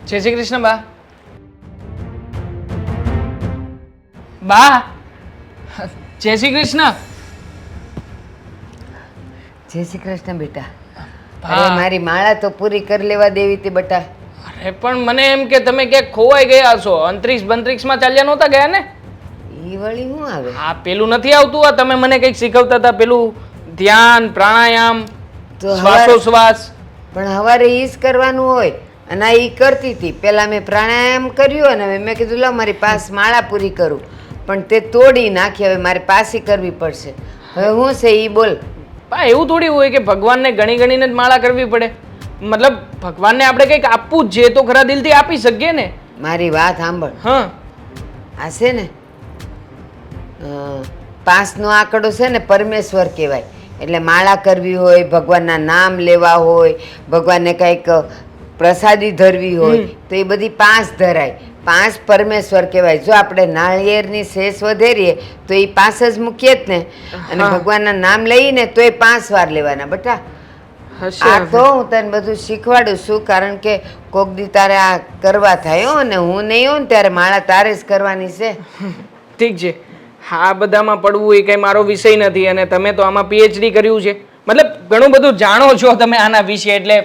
જય શ્રી કૃષ્ણ બા. બા, જય શ્રી કૃષ્ણ. જય શ્રી કૃષ્ણ બેટા. હા. અરે મારી માળા તો પૂરી કરી લેવા દેવી હતી બેટા. અરે પણ મને એમ કે તમે ક્યાંક ખોવાઈ ગયા છો. અંતરિક્ષ બંતરિક્ષમાં ચાલ્યા નહોતા ગયા ને? ઈ વળી શું આવે? હા, પેલું નથી આવતું. આ તમે મને કંઈક શીખવતા હતા, પેલું ધ્યાન, પ્રાણાયામ, તો શ્વાસોશ્વાસ. પણ હવારે ઈ જ કરવાનું હોય અને આ ઈ કરતી હતી. પહેલાં મેં પ્રાણાયામ કર્યું અને હવે મેં કીધું લાવ મારી પાસ માળા પૂરી કરું, પણ તે તોડી નાખી. હવે મારે પાછી કરવી પડશે. હવે હું છે ઈ બોલ. બા, એવું થોડી હોય કે ભગવાનને ગણી ગણીને જ માળા કરવી પડે? મતલબ ભગવાનને આપણે કંઈક આપવું જ છે તો ખરા દિલથી આપી શકીએ ને. મારી વાત સાંભળ. હા. આ છે ને પાંચનો આંકડો છે ને પરમેશ્વર કહેવાય. એટલે માળા કરવી હોય, ભગવાનના નામ લેવા હોય, ભગવાનને કંઈક પ્રસાદી ધરવી હોય તો એ બધી પાંચ ધરાય. પાંચ પરમેશ્વર કહેવાય. જો આપણે નાળિયેરની શેષ વધેરીએ તો એ પાંચ જ મૂકીએ જ ને. અને ભગવાનના નામ લઈને તો એ 5 વાર લેવાના બેટા. આ તો હું તને બધું શીખવાડું છું, કારણ કે કોક દી તારે આ કરવા થાય હો, અને હું નહીં હોઉં ને ત્યારે માળા તારે જ કરવાની છે. ઠીક છે. હા, બધામાં પડવું એ કંઈ મારો વિષય નથી અને તમે તો આમાં પીએચડી કર્યું છે. મતલબ ઘણું બધું જાણો છો તમે આના વિશે, એટલે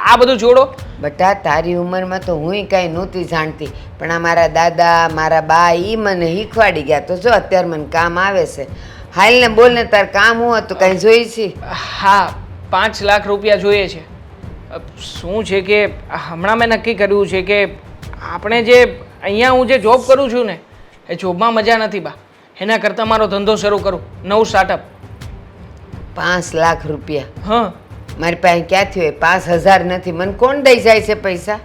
આ બધું છોડો. બેટા તારી ઉંમરમાં તો હુંય કાંઈ નહોતી જાણતી, પણ આ મારા દાદા મારા બા એ મને શીખવાડી ગયા. તો જો અત્યારે મને કામ આવે છે. હાલ ને બોલ ને, તાર કામ હું હતું કાંઈ જોઈ છે? હા, 5 લાખ રૂપિયા જોઈએ છે. શું છે કે હમણાં મેં નક્કી કર્યું છે કે આપણે જે અહીંયા હું જે જોબ કરું છું ને એ જોબમાં મજા નથી બા. એના કરતાં મારો ધંધો શરૂ કરું, નવું સ્ટાર્ટઅપ. 5 લાખ રૂપિયા? હા. મારી પાસે ક્યાંથી હોય? 5,000 નથી. મને કોણ દઈ જાય છે પૈસા?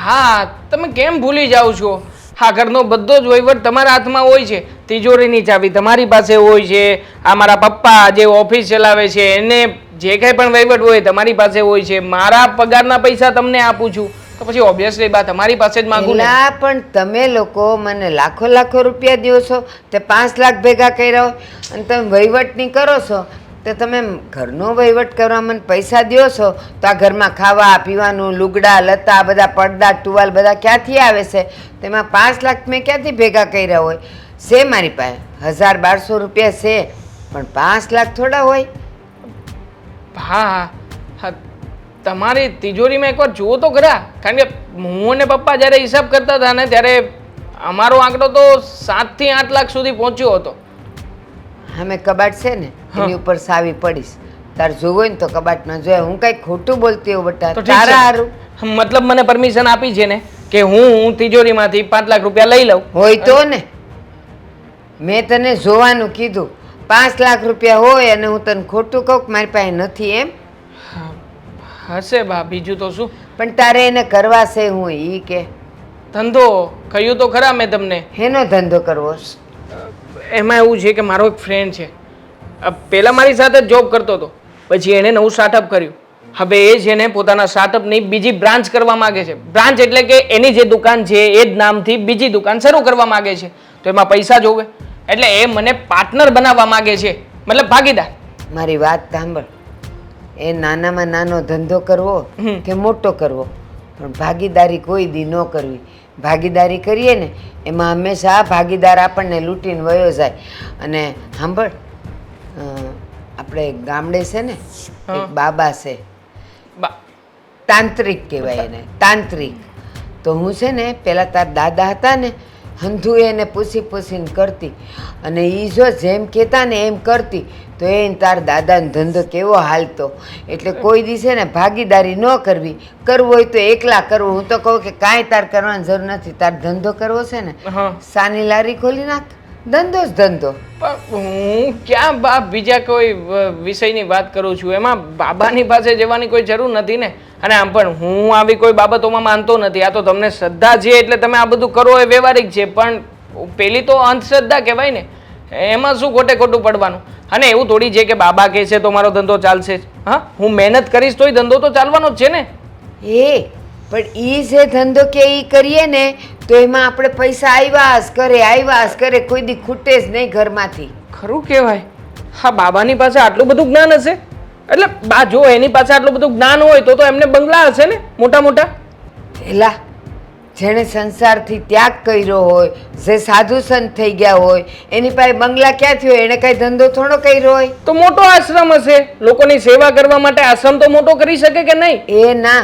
હા, તમે કેમ ભૂલી જાઓ છો? હા, ઘરનો બધો જ વહીવટ તમારા હાથમાં હોય છે. તિજોરીની ચાવી તમારી પાસે હોય છે. આ મારા પપ્પા જે ઓફિસ ચલાવે છે એને જે કંઈ પણ વહીવટ હોય તમારી પાસે હોય છે. મારા પગારના પૈસા તમને આપું છું તો પછી ઓબ્વિયસલી બા તમારી પાસે જ માંગુ ને. એલા પણ તમે લોકો મને લાખો લાખો રૂપિયા દો છો, તે 5 લાખ ભેગા કર્યા હોય અને તમે વહીવટ નહીં કરો છો, તો તમે ઘરનો વહીવટ કરવા મને પૈસા દો છો તો આ ઘરમાં ખાવા પીવાનું, લુગડા લતા, બધા પડદા ટુવાલ બધા ક્યાંથી આવે છે? તેમાં 5 લાખ મેં ક્યાંથી ભેગા કર્યા હોય? છે મારી પાસે 1,000-1,200 રૂપિયા છે, પણ 5 લાખ થોડા હોય? હા હા, તમારી તિજોરીમાં એકવાર જુઓ તો ખરા. કારણ કે હું અને પપ્પા જ્યારે હિસાબ કરતા હતા ને ત્યારે અમારો આંકડો તો 7 થી 8 લાખ સુધી પહોંચ્યો હતો. અમે કબાટ છે ને એની ઉપર સાવી પડીશ. તાર જોવો હોય ને તો કબાટમાં જોયા. હું કઈ ખોટું બોલતી હોઉં બેટા? તો ઠીક છે. તારા હારું મતલબ મને પરમિશન આપી છે ને કે હું તિજોરીમાંથી 5 લાખ રૂપિયા લઈ લઉં? હોય તો ને. મેં તને જોવાનું કીધું. 5 લાખ રૂપિયા હોય અને હું તને ખોટું કહું કે મારી પાસે નથી એમ? હશે બા, બીજું તો શું. પણ તારે એને કરવા છે હું ઈ કે? ધંધો કહ્યું તો ખરા મેં તમને. એનો ધંધો કરવો? એમાં એવું છે કે મારો એક ફ્રેન્ડ છે, પહેલાં મારી સાથે જ જોબ કરતો હતો, પછી એણે નવું સ્ટાર્ટઅપ કર્યું. હવે એ છે ને પોતાના સ્ટાર્ટઅપની બીજી બ્રાન્ચ કરવા માગે છે. બ્રાન્ચ એટલે કે એની જે દુકાન છે એ જ નામથી બીજી દુકાન શરૂ કરવા માગે છે. તો એમાં પૈસા જોવે એટલે એ મને પાર્ટનર બનાવવા માગે છે, મતલબ ભાગીદાર. મારી વાત સાંભળ. એ નાનામાં નાનો ધંધો કરવો કે મોટો કરવો, પણ ભાગીદારી કોઈ દી ન કરવી. ભાગીદારી કરીએ ને એમાં હંમેશા ભાગીદાર આપણને લૂંટીને વયો જાય. અને સાંભળ, આપણે ગામડે છે ને એક બાબા છે, તાંત્રિક કહેવાય એને, તાંત્રિક. તો હું છે ને પહેલાં તાર દાદા હતા ને હંધુ એને પૂછી પૂછીને કરતી, અને એ જો જેમ કહેતા ને એમ કરતી તો એ તાર દાદાનો ધંધો કેવો હાલતો. એટલે કોઈ દી છે ને ભાગીદારી ન કરવી. કરવું હોય તો એકલા કરવું. હું તો કહું કે કાંઈ તાર કરવાની જરૂર નથી. તાર ધંધો કરવો છે ને સાની લારી ખોલી નાખ, ધંધો જ ધંધો. હું ક્યાં બા બીજા કોઈ વિષયની વાત કરું છું? એમાં બાબાની પાસે જવાની કોઈ જરૂર નથી ને. અને આમ પણ હું આવી કોઈ બાબતોમાં માનતો નથી. આ તો તમને શ્રદ્ધા છે એટલે તમે આ બધું કરો એ વ્યવહારિક છે, પણ પેલી તો અંધશ્રદ્ધા કહેવાય ને. એમાં શું ખોટે ખોટું પડવાનું? અને એવું થોડી છે કે બાબા કહે છે તો મારો ધંધો ચાલશે જ. હા, હું મહેનત કરીશ તોય ધંધો તો ચાલવાનો જ છે ને. પણ એ જે ધંધો કે એ કરીએ ને તો એમાં આપણે પૈસા આવ્યા જ કરે, કોઈ દી ખૂટે જ નહીં ઘરમાંથી. ખરું કહેવાય. હા, બાબાની પાસે આટલું બધું જ્ઞાન હશે? એટલે બા જો એની પાસે આટલું બધું જ્ઞાન હોય તો એમને બંગલા હશે ને મોટા મોટા. એલા જેણે સંસારથી ત્યાગ કર્યો હોય, જે સાધુ સંત થઈ ગયા હોય, એની પાસે બંગલા ક્યાંથી હોય? એણે કાંઈ ધંધો થોડો કર્યો હોય? તો મોટો આશ્રમ હશે, લોકોની સેવા કરવા માટે આશ્રમ તો મોટો કરી શકે કે નહીં? એ ના,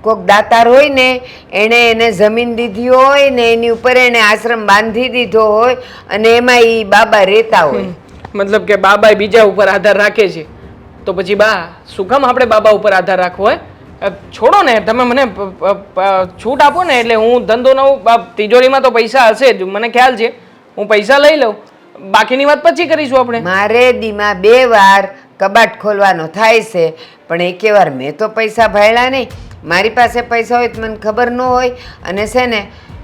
કોક દાતાર હોય ને, એણે એને જમીન દીધી હોય ને એની ઉપર એણે આશ્રમ બાંધી દીધો હોય અને એમાં એ બાબા રહેતા હોય. મતલબ કે બાબા બીજા ઉપર આધાર રાખે છે, તો પછી બા શું કામ આપણે બાબા ઉપર આધાર રાખવો હોય? છોડો ને, તમે મને છૂટ આપો ને, એટલે હું ધંધો નવું, તિજોરીમાં તો પૈસા હશે જ, મને ખ્યાલ છે, હું પૈસા લઈ લઉં, બાકીની વાત પછી કરીશું આપણે. મારે દીમાં 2 વાર કબાટ ખોલવાનો થાય છે, પણ એકે વાર મેં તો પૈસા ભાળ્યા નહીં. મારી પાસે પૈસા હોય તો મને ખબર ન હોય. અને છે ને,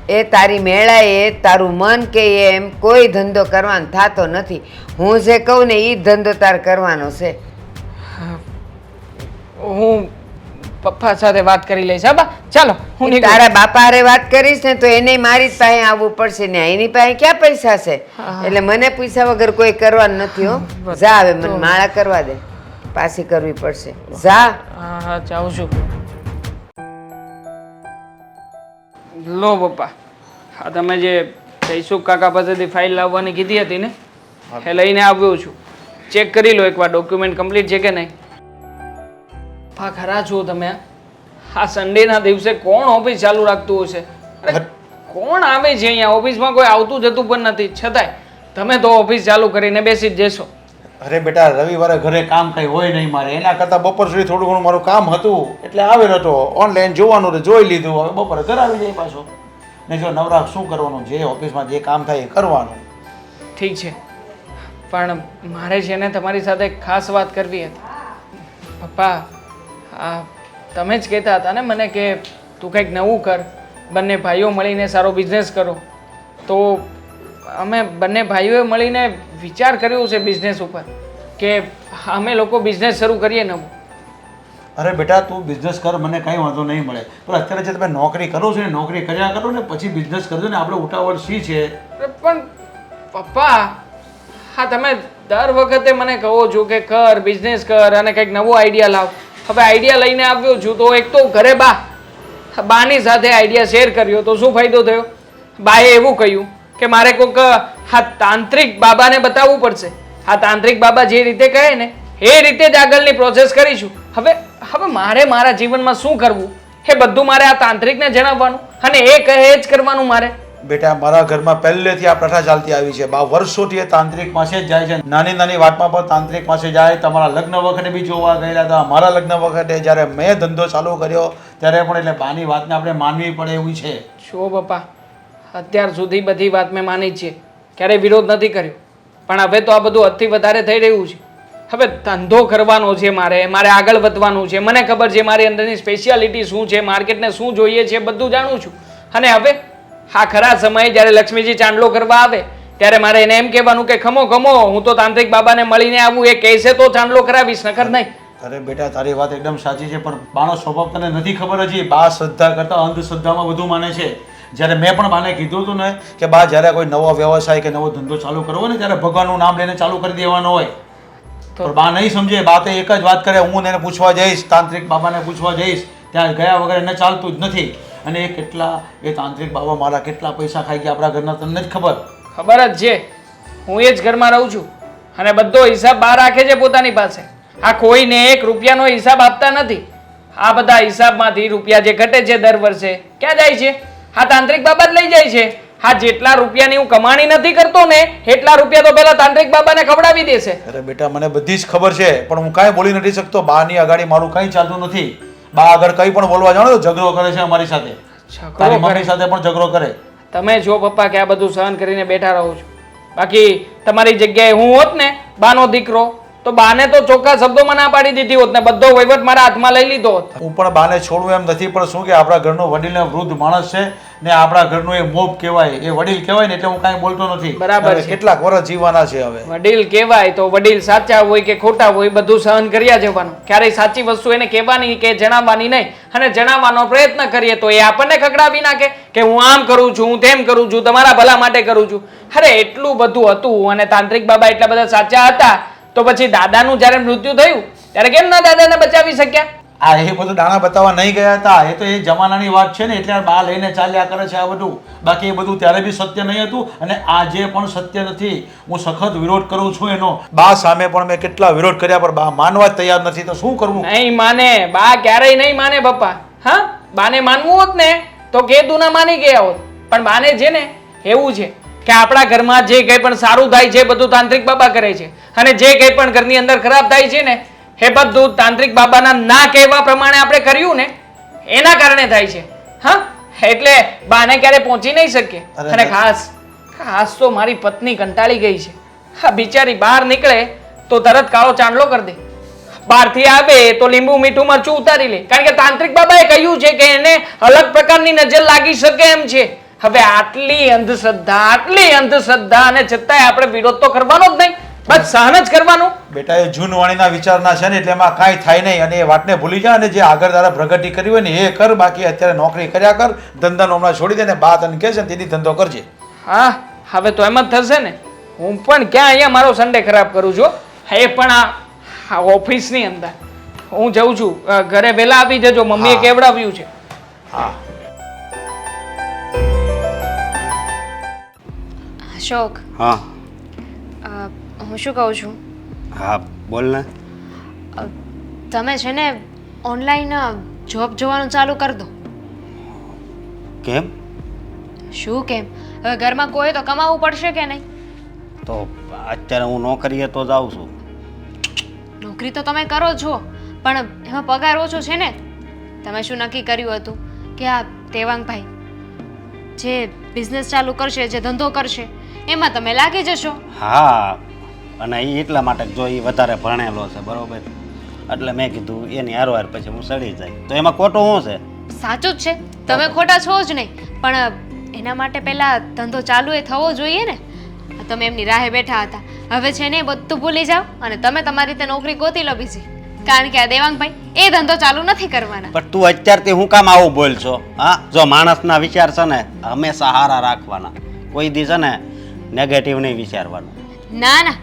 એ તારી મેળાએ તારું મન કે એમ કોઈ ધંધો કરવાનો થતો નથી. હું જે કહું ને એ જ ધંધો તાર કરવાનો છે. હું પપ્પા સાથે વાત કરી લઈશ. હા બા, ચાલો હું નીકળું. તારા બાપા હારે વાત કરીશ ને તો એને મારી જ પાસે આવવું પડશે ને એની પાસે ક્યાં પૈસા છે? એટલે મને પૈસા વગર કોઈ કરવાનું નથી હો. જા, હવે મને માળા કરવા દે, પાછી કરવી પડશે. જા. હા હા, જાઉં છું. લો પપ્પા, હા તમે જે જયસુખ કાકા પાસેથી ફાઇલ લાવવાની કીધી હતી ને, એ લઈને આવ્યો છું. ચેક કરી લો એકવાર ડોક્યુમેન્ટ કમ્પ્લીટ છે કે નહીં. પપ્પા ખરા છો તમે? આ સન્ડેના દિવસે કોણ ઓફિસ ચાલુ રાખતું હશે? અરે કોણ આવે છે અહીંયા? ઓફિસમાં કોઈ આવતું જતું પણ નથી, છતાંય તમે તો ઓફિસ ચાલુ કરીને બેસી જ જશો. અરે બેટા, રવિવારે ઘરે કામ કઈ હોય નહીં મારે, એના કરતાં બપોર સુધી થોડું ઘણું મારું કામ હતું એટલે આવેલો હતો. ઓનલાઈન જોવાનું જોઈ લીધું, હવે બપોરે ઘર આવી જાય પાછો. ને જો નવરા શું કરવાનું, જે ઓફિસમાં જે કામ થાય એ કરવાનું. ઠીક છે, પણ મારે છે ને તમારી સાથે એક ખાસ વાત કરવી હતી. પપ્પા, તમે જ કહેતા હતા ને મને કે તું કંઈક નવું કર, બંને ભાઈઓ મળીને સારો બિઝનેસ કરો. તો અમે બંને ભાઈઓએ મળીને વિચાર કર્યો છે બિઝનેસ ઉપર, કે અમે લોકો બિઝનેસ શરૂ કરીએ નવું. અરે બેટા, તું બિઝનેસ કર, મને કાંઈ વાંધો નહીં મળે, પણ અત્યારે જે તમે નોકરી કરો છો ને, નોકરી કર્યા કરો ને પછી બિઝનેસ કરજો ને. આપણે ઉતાવળ શી છે? પણ પપ્પા, હા તમે દર વખતે મને કહો છો કે કર, બિઝનેસ કર અને કંઈક નવો આઈડિયા લાવ. હવે આઈડિયા લઈને આવ્યો છું તો એક તો ઘરે બાની સાથે આઈડિયા શેર કર્યો તો શું ફાયદો થયો? બાએ એવું કહ્યું કે મારે કોઈક હા તાંત્રિક બાબાને બતાવવું પડશે. હા તાંત્રિક બાબા જે રીતે કહે ને એ રીતે જ આગળની પ્રોસેસ કરીશું. હવે મારે મારા જીવનમાં શું કરવું એ બધું મારે આ તાંત્રિકને જણાવવાનું અને એ કહે જ કરવાનું મારે. બેટા, મારા ઘરમાં પહેલેથી આ પ્રથા ચાલતી આવી છે. બા વર્ષોથી એ તાંત્રિક પાસે જ જાય છે. નાની નાની વાતમાં પણ તાંત્રિક પાસે જાય. તમારા લગ્ન વખતે બી જોવા ગયેલા હતા. મારા લગ્ન વખતે જ્યારે મેં ધંધો ચાલુ કર્યો ત્યારે પણ, એટલે બાની વાતને આપણે માનવી પડે એવું છે. જો પપ્પા, અત્યાર સુધી બધી વાત મેં માની જ છે, ક્યારેય વિરોધ નથી કર્યો, પણ હવે તો આ બધું હદથી વધારે થઈ રહ્યું છે. હવે ધંધો કરવાનો છે, મારે આગળ વધવાનું છે. મને ખબર છે મારી અંદરની સ્પેશિયાલિટી શું છે, માર્કેટને શું જોઈએ છે, બધું જાણું છું. અને હવે હા ખરા સમયે જ્યારે લક્ષ્મીજી ચાંદલો કરવા આવે ત્યારે મારે એને એમ કહેવાનું કે ખમો ખમો, હું તો તાંત્રિક બાબાને મળીને આવું, એ કહેશે તો ચાંદલો કરાવીશ, નકર નહીં. અરે બેટા, તારી વાત એકદમ સાચી છે, પણ બાનો સ્વભાવ તને નથી ખબર હજી. બા શ્રદ્ધા કરતાં અંધશ્રદ્ધામાં વધુ માને છે. જ્યારે મેં પણ બાને કીધું હતું ને કે બા, જ્યારે કોઈ નવો વ્યવસાય કે નવો ધંધો ચાલુ કરવો ને ત્યારે ભગવાનનું નામ લઈને ચાલુ કરી દેવાનો હોય. તો બા નહીં સમજે. બા તો એક જ વાત કરે, હું એને પૂછવા જઈશ, તાંત્રિક બાબાને પૂછવા જઈશ, ત્યાં ગયા વગર એને ચાલતું જ નથી. અને એ તાંત્રિક બાબા મારા કેટલા પૈસા ખાઈ ગયા આપણા ઘરના, તમને જ ખબર જ છે. હું એ જ ઘરમાં રહું છું અને બધો હિસાબ બહાર રાખે છે પોતાની પાસે. આ કોઈને 1 રૂપિયાનો હિસાબ આપતા નથી. આ બધા હિસાબમાંથી રૂપિયા જે ઘટે છે દર વર્ષે ક્યાં જાય છે? આ તાંત્રિક બાબા જ લઈ જાય છે. હા જેટલા રૂપિયાની હું કમાણી નથી કરતો ને એટલા રૂપિયા તો પેલા તાંત્રિક બાબાને ખવડાવી દેશે. અરે બેટા, મને બધી જ ખબર છે, પણ હું કાંઈ બોલી નથી શકતો. બાની આગળ મારું કંઈ ચાલતું નથી. બા આગળ કંઈ પણ બોલવા જાણો તો ઝઘડો કરે છે અમારી સાથે. તારી મમ્મી સાથે પણ ઝઘડો કરે. તમે જો પપ્પા કે આ બધું સહન કરીને બેઠા રહો છો, બાકી તમારી જગ્યાએ હું હોત ને બાનો દીકરો તો બાને તો ચોખ્ખા શબ્દોમાં ના પાડી દીધી હોત ને બધો વહીવટ મારા હાથમાં લઈ લીધો હોત. હું પણ બાને છોડવું એમ નથી, પણ શું કે આપણા ઘરનો વડીલ ને વૃદ્ધ માણસ છે ને આપણા ઘરનું એ મોભ કહેવાય, એ વડીલ કહેવાય ને, એટલે હું કાંઈ બોલતો નથી. બરાબર છે. કેટલાક વર્ષ જીવવાના છે હવે. વડીલ કહેવાય તો વડીલ સાચા હોય કે ખોટા હોય બધું સહન કર્યા જવાનું. ક્યારેય સાચી વસ્તુ એને કહેવાની કે જણાવવાની નહીં, અને જણાવવાનો પ્રયત્ન કરીએ તો એ આપણને ખકડાવી નાખે કે હું આમ કરું છું, હું તેમ કરું છું, તમારા ભલા માટે કરું છું. અરે એટલું બધું હતું અને તાંત્રિક બાબા એટલા બધા સાચા હતા તો પછી દાદાનું જ્યારે મૃત્યુ થયું ત્યારે કેમ ના દાદાને બચાવી શક્યા? આ એ બધું દાણા બતાવવા નહીં ગયા હતા, એ તો એ જમાનાની વાત છે ને, એટલે આ બા લઈને ચાલ્યા કરે છે આ બધું. બાકી એ બધું ત્યારે બી સત્ય નહીં હતું અને આજે પણ સત્ય નથી. હું સખત વિરોધ કરું છું એનો. બા સામે પણ મેં કેટલા વિરોધ કર્યા, પણ બા માનવા જ તૈયાર નથી, તો શું કરવું? નહીં માને બા, ક્યારેય નહીં માને પપ્પા. હા, બાને માનવું હોત ને તો કેદુ ના માની ગયા હોત, પણ બાને છે ને એવું છે કે આપણા ઘરમાં જે કંઈ પણ સારું થાય છે બધું તાંત્રિક બાબા કરે છે, અને જે કંઈ પણ ઘરની અંદર ખરાબ થાય છે ને એ બધું તાંત્રિક બાબાના ના કહેવા પ્રમાણે આપણે કર્યું ને એના કારણે થાય છે. હા, એટલે બાને ક્યારે પહોંચી નહીં શકીએ. અને ખાસ તો મારી પત્ની કંટાળી ગઈ છે. હા, બિચારી બહાર નીકળે તો તરત કાળો ચાંદલો કરી દે, બહારથી આવે તો લીંબુ મીઠું મરચું ઉતારી લે, કારણ કે તાંત્રિક બાબાએ કહ્યું છે કે એને અલગ પ્રકારની નજર લાગી શકે એમ છે. હવે આટલી અંધશ્રદ્ધા અને છતાંય આપણે વિરોધ તો કરવાનો જ નહીં, બસ સહન જ કરવાનું. બેટા એ જૂનવાણીના વિચારના છે ને, એટલે એમાં કાંઈ થાય નહીં, અને એ વાતને ભૂલી જા, અને જે આગળ તારા પ્રગતિ કરી હોય ને એ કર. બાકી અત્યારે નોકરી કર્યા કર, ધંધાનો હમણાં છોડી દે ને, બા તને કહે છે તેથી ધંધો કરજે. હા, હવે તો એમ જ થશે ને. હું પણ ક્યાં અહીંયા મારો સન્ડે ખરાબ કરું છું, એ પણ આ ઓફિસની અંદર. હું જઉં છું, ઘરે વહેલા આવી જજો, મમ્મીએ કેવડાવ્યું છે. હા, અશોક, હા હું શું કહું છું, હા બોલ ને. તમે છે ને ઓનલાઈન જોબ જોવાનું ચાલુ કરી દો. કેમ? શું કેમ? હવે ઘરમાં કોઈ તો કમાવું પડશે કે નહીં? તો અત્યારે હું નોકરીએ તો જાઉં છું. નોકરી તો તમે કરો છો, પણ એમાં પગાર ઓછો છે ને. તમે શું નક્કી કર્યું હતું કે આ દેવાંગભાઈ જે બિઝનેસ ચાલુ કરશે, જે ધંધો કરશે એમાં તમે લાગી જશો? હા, અને એ એટલા માટે જો એ વધારે ભણેલો છે, બરોબર, એટલે મેં કીધું એની હારવાર પછી હું સડી જાય, તો એમાં ખોટું શું છે? સાચું જ છે, તમે ખોટા છો જ નહીં, પણ એના માટે પહેલા ધંધો ચાલુ એ થવો જોઈએ ને. તમે એમની રાહે બેઠા હતા, હવે છે ને એ બધું ભૂલી જાઓ અને તમે તમારી રીતે નોકરી ગોતી લો બીજી, કારણ કે આ દેવાંગભાઈ એ ધંધો ચાલુ નથી કરવાના. પણ તું અત્યારથી હું કામ આવું બોલ છો? હા, જો માણસના વિચાર છે ને હંમેશા સારા રાખવાના, કોઈ દી છે ને નેગેટિવ નહીં વિચારવાનું. ના ના,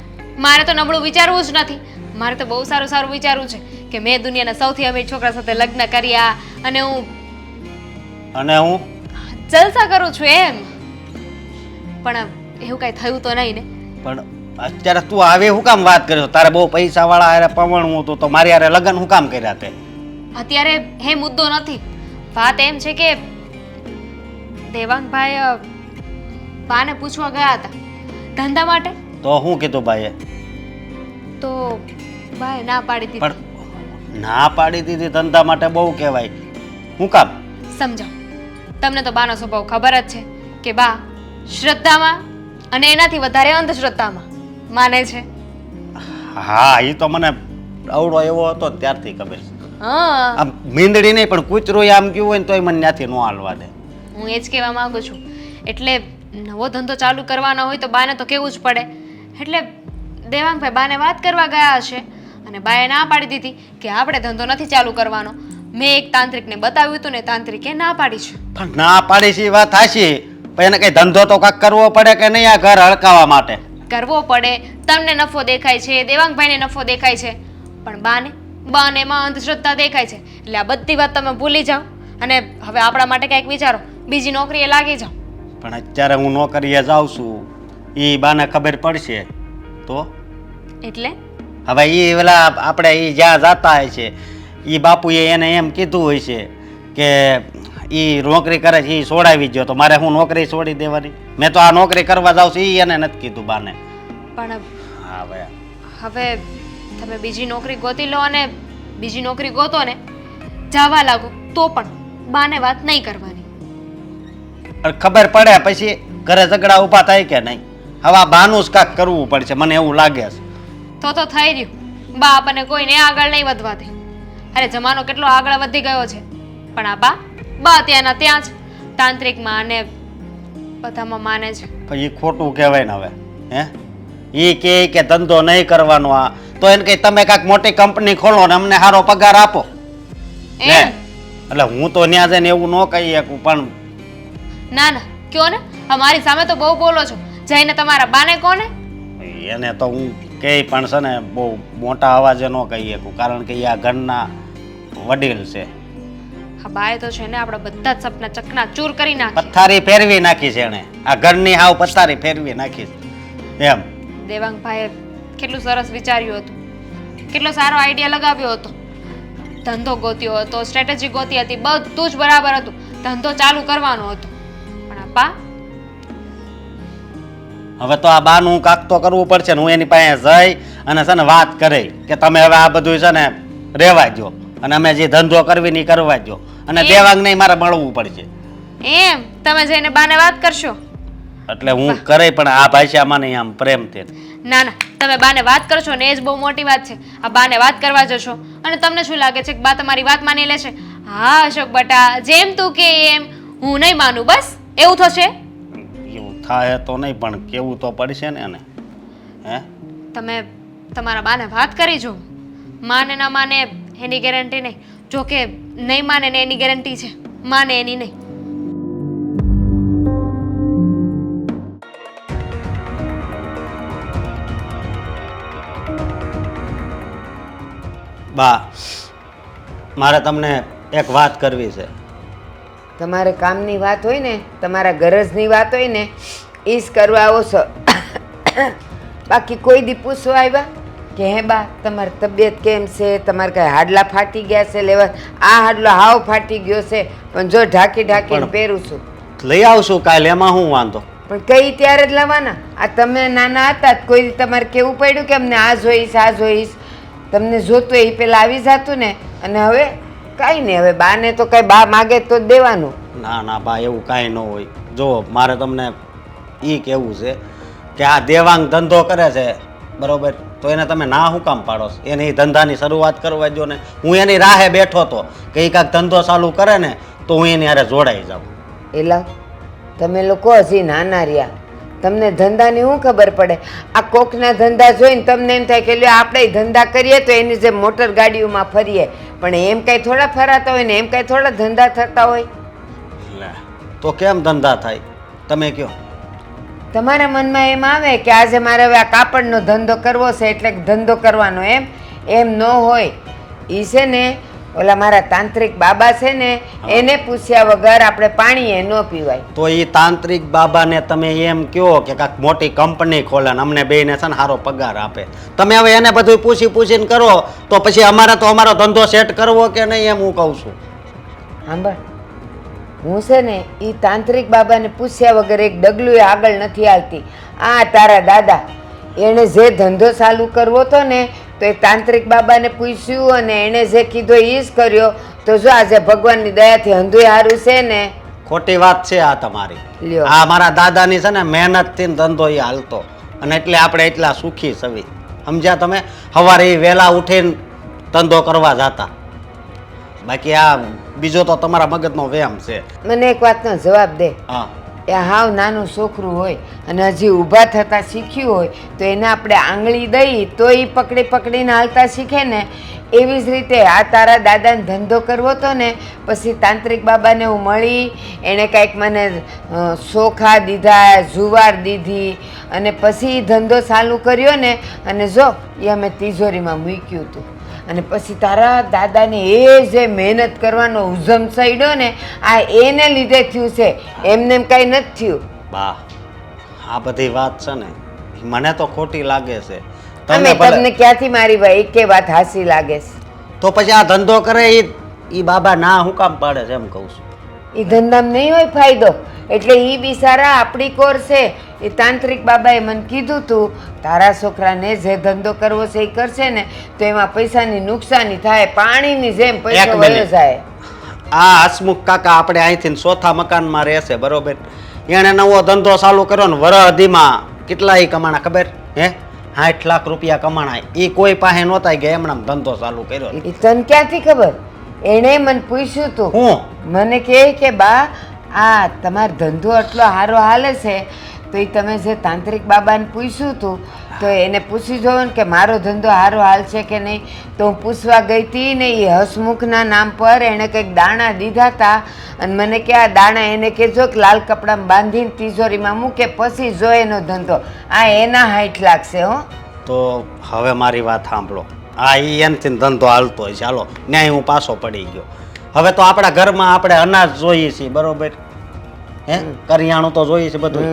મારે તો નબળું વિચારવું જ નથી. મારે તો બહુ સારું સારું વિચારવું છે કે મેં દુનિયાના સૌથી અમીર છોકરા સાથે લગ્ન કર્યા અને હું જલસા કરું છું એમ. પણ એવું કાંઈ થયું તો નહીં ને? પણ અત્યારે તું આવે શું કામ વાત કર્યો? તારે બહુ પૈસા વાળા હારે પવણવું હતું તો મારી હારે લગ્ન શું કામ કર્યા તે? અત્યારે એ મુદ્દો નથી. વાત એમ છે કે દેવાંગભાઈ બાને પૂછવા ગયા હતા ધંધા માટે. તો શું કીધું ભાઈએ? તો બાએ ના પાડી દીધી. પણ ના પાડી દીધી ધંધા માટે બહુ કહેવાય. શું કામ? સમજાવ. તમને તો બાનો સ્વભાવ ખબર જ છે કે બા શ્રદ્ધામાં અને એનાથી વધારે અંધશ્રદ્ધામાં માને છે. હા, એ તો મને અવળો એવો હતો ત્યારથી ખબર છે. હા, આમ મીંદડી નહીં પણ કૂતરું આમ ગયું હોય ને તોય મને ત્યાંથી ન હાલવા દે. હું એ જ કહેવા માંગુ છું. એટલે નવો ધંધો ચાલુ કરવાનો હોય તો બાને તો કહેવું જ પડે. એટલે દેવાંગભાઈ બાને વાત કરવા ગયા હશે અને બાએ ના પાડી દીધી કે આપણે ધંધો નથી ચાલુ કરવાનો. મેં એક તાંત્રિકને બતાવ્યું હતું ને તાંત્રિકે ના પાડી છે. પણ ના પાડી છે એ વાત હાચી, પણ એને કઈ ધંધો તો કાંઈક કરવો પડે કે નહીં આ ઘર હળકાવા માટે? કરવો પડે. તમને નફો દેખાય છે, દેવાંગભાઈને નફો દેખાય છે, પણ બાને એમાં અંધશ્રદ્ધા દેખાય છે. એટલે આ બધી વાત તમે ભૂલી જાઓ અને હવે આપણા માટે કંઈક વિચારો, બીજી નોકરીએ લાગી જાઓ. પણ અત્યારે હું નોકરીએ જાઉં છું, એ બાને ખબર પડશે તો? એટલે હવે એ પેલા આપણે એ જ્યાં જતા હોય છે એ બાપુએ એને એમ કીધું હોય છે કે એ નોકરી કરે છે એ છોડાવી ગયો, તો મારે હું નોકરી છોડી દેવાની? મેં તો આ નોકરી કરવા જાઉં છું એ એને નથી કીધું બાને. પણ હા ભાઈ, હવે તમે બીજી નોકરી ગોતી લો અને બીજી નોકરી ગોતો ને જવા લાગો તો પણ બાને વાત નહીં કરવાની. ખબર પડે પછી ઘરે ઝઘડા ઊભા થાય કે નહીં? હવે આ બાનું જ કાંઈક કરવું પડશે, મને એવું લાગે છે. તો થઈ રહ્યું. બા આપણને કોઈને આગળ નહીં વધવા દે. અરે જમાનો કેટલો આગળ વધી ગયો છે, પણ આ બા ત્યાંના ત્યાં જ તાંત્રિકમાં અને બધામાં માને છે. પછી એ ખોટું કહેવાય ને હવે. હે, એ કે ધંધો નહીં કરવાનો, આ તો એને કહે તમે કાંઈક મોટી કંપની ખોલો ને અમને સારો પગાર આપો. એમ એટલે હું તો ત્યાં જઈને એવું ન કહી શકું, પણ ના ના કયો ને, અમારી સામે તો બહુ બોલો છો. જઈને તમારા બાને કોને? એને તો હું કહે પણ છે ને બહુ મોટા અવાજે ન કહી શકું, કારણ કે આ ઘરના વડીલ છે. હા બાએ તો છે ને આપણા બધા જ સપના ચકના ચૂર કરી નાખી. પથારી ફેરવી નાખી છે એણે. આ ઘરની હાવ પથારી ફેરવી નાખી છે. એમ દેવાંગભાઈએ કેટલું સરસ વિચાર્યું હતું, કેટલો સારો આઈડિયા લગાવ્યો હતો, ધંધો ગોત્યો હતો, સ્ટ્રેટેજી ગોતી હતી, બધું જ બરાબર હતું, ધંધો ચાલુ કરવાનો હતો. પણ આ બા હવે તો આ બાનું કાક તો કરવું પડશે ને હું એની પાસે જઈ અને છે ને વાત કરી કે તમે હવે આ બધું છે ને રહેવા દો અને અમે જે ધંધો કરવી ને ઈ કરવા દો અને દેવાંગ નહીં મારે મળવું પડશે. એમ તમે જઈને બાને વાત કરશો? એટલે હું કરે પણ આ ભાષામાં નહીં, આમ પ્રેમથી. ના ના, તમે બાને વાત કરશો ને એ જ બહુ મોટી વાત છે. આ બાને વાત કરવા જશો અને તમને શું લાગે છે કે બા તમારી વાત માની લેશે? હા અશોક બટા, જેમ તું કે એમ હું નહીં માનું, બસ એવું થશે. એવું થાય તો નહીં પણ કેવું તો પડશે ને એને. હે તમે તમારા બાને વાત કરી જો, માને ના માને એની ગેરંટી નહીં. જો કે નહીં માને ને એની ગેરંટી છે, માને એની નહીં. બા મારે તમને એક વાત કરવી છે. તમારે કામની વાત હોય ને, તમારા ગરજની વાત હોય ને, એ જ કરવા આવો છો. બાકી કોઈ દી પૂછવા આવ્યા કે હે બા તમારી તબિયત કેમ છે, તમારે કાંઈ હાડલા ફાટી ગયા છે લેવા? આ હાડલો હાવ ફાટી ગયો છે પણ જો ઢાંકી ઢાંકીને પહેરું છું. લઈ આવશું કાલે, એમાં શું વાંધો? પણ કઈ ત્યારે જ લાવવાના? આ તમે નાના હતા કોઈ દી તમારે કેવું પડ્યું કે અમને આ જોઈશ આ જોઈશ? તમને જોતું એ પેલા આવી જતું ને. અને હવે કાંઈ નહીં, હવે બાને તો કાંઈ બા માગે તો જ દેવાનું. ના ના બા એવું કાંઈ ન હોય. જો મારે તમને એ કહેવું છે કે આ દેવાંગ ધંધો કરે છે બરોબર, તો એને તમે ના શું કામ પાડો છો? એને એ ધંધાની શરૂઆત કરવા દો ને. હું એની રાહે બેઠો હતો કે એ કાંઈક ધંધો ચાલુ કરે ને તો હું એની હારે જોડાઈ જાઉં. એલા તમે લોકો હજી નાના રહ્યા, તમને ધંધાની શું ખબર પડે? આ કોકના ધંધા જોઈને તમને એમ થાય કે લ્યો આપણે ધંધા કરીએ તો એની જે મોટર ગાડીઓમાં ફરીએ, પણ એમ કાંઈ થોડા ફરાતા હોય ને એમ કાંઈ થોડા ધંધા થતા હોય? લે તો કેમ ધંધા થાય તમે કહો? તમારા મનમાં એમ આવે કે આજે મારે હવે આ કાપડનો ધંધો કરવો છે એટલે ધંધો કરવાનો, એમ ન હોય. એ છે ને ઓલા મારા તાંત્રિક બાબા છે ને એને પૂછ્યા વગર આપણે પાણી ન પીવાય. તો એ તાંત્રિક બાબાને તમે એમ કહો કે કાંઈક મોટી કંપની ખોલે ને અમને બેયને છે ને સારો પગાર આપે. તમે હવે એને બધું પૂછી પૂછીને કરો તો પછી અમારે તો અમારો ધંધો સેટ કરવો કે નહીં એમ હું કહું છું. સાંભળ, હું છે ને એ તાંત્રિક બાબાને પૂછ્યા વગર એક ડગલું આગળ નથી હાલતી. આ તારા દાદા એણે જે ધંધો ચાલુ કરવો હતો ને તો એ તાંત્રિક બાબાને પૂછ્યું અને એણે જે કીધું એ જ કર્યો. તો જો આજે ભગવાનની દયાથી હંધુય સારું છે ને. ખોટી વાત છે આ તમારી. લ્યો. આ મારા દાદાની છે ને મહેનતથી ધંધો એ હાલતો અને એટલે આપણે એટલા સુખી સવી. સમજ્યા તમે? સવારે એ વહેલા ઉઠીને ધંધો કરવા જતા. બાકી આ બીજો તો તમારા મગજનો વ્યાયામ છે. મને એક વાતનો જવાબ દે. હા એ હાવ નાનું છોકરું હોય અને હજી ઊભા થતાં શીખ્યું હોય તો એને આપણે આંગળી દઈ તો એ પકડી પકડીને હાલતા શીખે ને. એવી જ રીતે આ તારા દાદાને ધંધો કરવો હતો ને, પછી તાંત્રિક બાબાને હું મળી, એણે કાંઈક મને ચોખા દીધા, જુવાર દીધી અને પછી એ ધંધો ચાલુ કર્યો ને. અને જો એ અમે તિજોરીમાં મૂક્યું હતું. અને પછી તારા દાદાને એ જે મહેનત કરવાનો ઉઝમ ચડ્યો ને આ એને લીધે થયું છે, એમને એમ કાંઈ નથી થયું. બા આ બધી વાત છે ને મને તો ખોટી લાગે છે. અમે તમને ક્યાંથી મારી ભાઈ કે વાત હાસી લાગે છે? તો પછી આ ધંધો કરે એ બાબા ના હું કામ પાડે છે એમ કહું છું. એ ધંધામાં નહીં હોય ફાયદો એટલે એ બિચારા આપણી કોર છે. એ તાંત્રિક બાબાએ મને કીધું તું તારા છોકરાને જે ધંધો કરવો છે એ કરશે ને તો એમાં પૈસાની નુકસાની થાય, પાણીની જેમ પૈસો વયો જાય. આ હસમુખ કાકા આપણે અહીંથી ચોથા મકાનમાં રહેશે બરોબર, એણે નવો ધંધો ચાલુ કર્યો ને વરહદીમાં કેટલા એ કમાણા ખબર હે? 60 લાખ રૂપિયા કમાણા. એ કોઈ પાસે નહોતા ગયા એમણે ધંધો ચાલુ કર્યો. એ તને ક્યાંથી ખબર? એણે મને પૂછ્યું તું. હું મને કહે કે બા આ તમારો ધંધો આટલો સારો હાલે છે તો એ તમે જે તાંત્રિક બાબાને પૂછ્યું હતું તો એને પૂછી જોવો ને કે મારો ધંધો સારો હાલ છે કે નહીં. તો હું પૂછવા ગઈ હતી ને એ હસમુખના નામ પર એણે કંઈક દાણા દીધા હતા અને મને કે આ દાણા એને કહેજો કે લાલ કપડામાં બાંધીને તિજોરીમાં મૂકે પછી જો એનો ધંધો. આ એના 60 લાખ છે હો. તો હવે મારી વાત સાંભળો, હા એ એનથી ધંધો હાલતો હોય છે. ચાલો ન્યાય હું પાછો પડી ગયો. હવે તો આપણા ઘરમાં આપણે અનાજ જોઈએ છીએ, બરોબર? હે કરિયાણું તો જોઈએ છે બધું.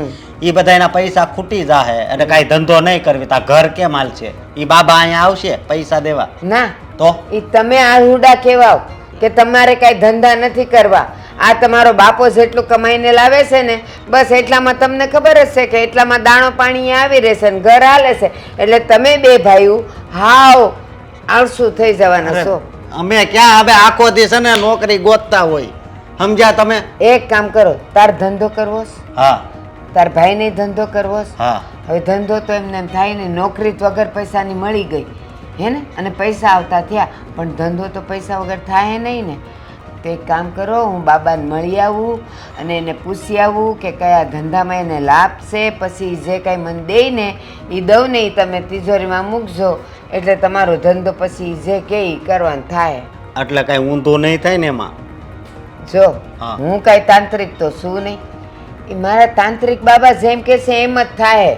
એ બધા એના પૈસા ખૂટી જાહે અને કાંઈ ધંધો નહીં કરવી તો આ ઘર કેમ હાલશે? એ બાબા અહીંયા આવશે પૈસા દેવા ના, તો એ તમે આહુડા કહેવાઓ કે તમારે કાંઈ ધંધા નથી કરવા. આ તમારો બાપો જેટલું કમાઈને લાવે છે ને, બસ એટલામાં તમને ખબર જ છે કે એટલામાં દાણો પાણી આવી રહેશે ને ઘર હાલે છે. એટલે તમે બે ભાઈઓ હાવ આળસુ થઈ જવાના છો. અમે ક્યાં હવે આખો દિવસ છે ને નોકરી ગોતતા હોય, સમજ્યા તમે? એક કામ કરો, તાર ધંધો કરવો છે, હા તાર ભાઈને ધંધો કરવો છે. હા હવે ધંધો તો એમને એમ થાય ને, નોકરી તો વગર પૈસાની મળી ગઈ હે ને, અને પૈસા આવતા થયા, પણ ધંધો તો પૈસા વગર થાય નહીં ને. તો એક કામ કરો, હું બાબાને મળી આવું અને એને પૂછી આવું કે કયા ધંધામાં એને લાભ છે, પછી જે કાંઈ મને દે ને એ દઉં ને એ તમે તિજોરીમાં મૂકજો, એટલે તમારો ધંધો પછી જે કે એ કરવાનું થાય. એટલે કાંઈ ઊંધું નહીં થાય ને એમાં? જો હા. હું કાંઈ તાંત્રિક તો શું નહીં, એ મારા તાંત્રિક બાબા જેમ કે છે એમ જ થાય.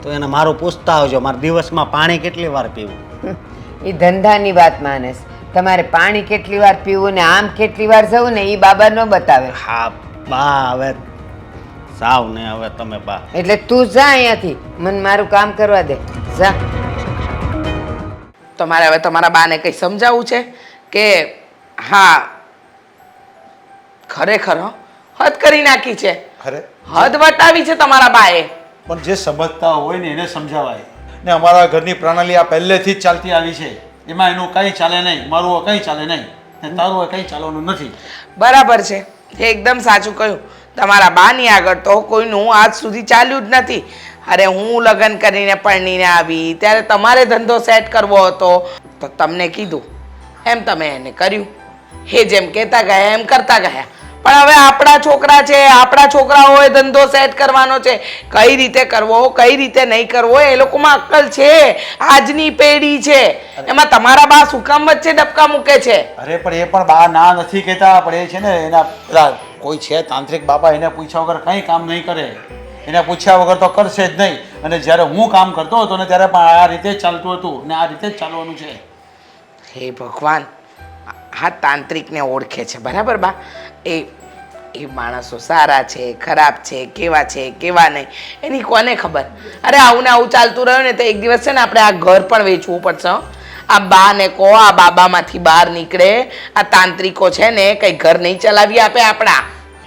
તો એને મારું પૂછતા આવજો, મારે દિવસમાં પાણી કેટલી વાર પીવું? એ ધંધાની વાત માને છે. તમારે પાણી કેટલી વાર પીવું ને આમ કેટલી વાર જવું ને એ બાબા ન બતાવે. હા બા હવે સાવ ને હવે તમે બા. એટલે તું જા અહીંયાથી, મને મારું કામ કરવા દે, જા. તમારે હવે તમારા બાને કંઈ સમજાવવું છે કે હા ખરેખર હદ કરી નાખી છે, અરે હદ વટાવી છે તમારા બાએ. પણ જે સમજતા હોય ને એને સમજાવાય. ને અમારા ઘરની પ્રણાલી આ પહેલેથી જ ચાલતી આવી છે, એમાં એનું કંઈ ચાલે નહીં, મારું કંઈ ચાલે નહીં ને તારું કંઈ ચાલવાનું નથી. બરાબર છે, એ એકદમ સાચું કહ્યું. તમારા બાની આગળ તો કોઈનું આજ સુધી ચાલ્યું જ નથી. અરે હું લગ્ન કરીને પરણીને આવી ત્યારે તમારે ધંધો સેટ કરવો હતો તો તમને કીધું એમ તમે એને કર્યું, એ જેમ કહેતા ગયા એમ કરતા ગયા. પણ હવે આપણા છોકરા છે, આપણા છોકરાઓએ ધંધો સેટ કરવાનો છે, કઈ રીતે કરવો કઈ રીતે નહીં કરવો એ લોકોમાં અક્કલ છે. આજની પેઢી છે, એમાં તમારા બા શું કામ વચ્ચે ડબકા મૂકે છે? અરે પણ એ પણ બા ના નથી કહેતા, પણ એ છે ને એના પેલા કોઈ છે તાંત્રિક બાબા, એને પૂછ્યા વગર કંઈ કામ નહીં કરે. એને પૂછ્યા વગર તો કરશે જ નહીં. અને જ્યારે હું કામ કરતો હતો ને ત્યારે પણ આ રીતે જ ચાલતું હતું ને આ રીતે જ ચાલવાનું છે. હે ભગવાન, આ તાંત્રિકને ઓળખે છે બરાબર બા. એ માણસો સારા છે ખરાબ છે, કેવા છે કેવા નહીં એની કોને ખબર. અરે આવું ને આવું ચાલતું રહ્યું ને તો એક દિવસ છે ને આપણે આ ઘર પણ વેચવું પડશે. આ બા ને કહો આ બાબામાંથી બહાર નીકળે. આ તાંત્રિકો છે ને કંઈ ઘર નહીં ચલાવી આપે આપણા.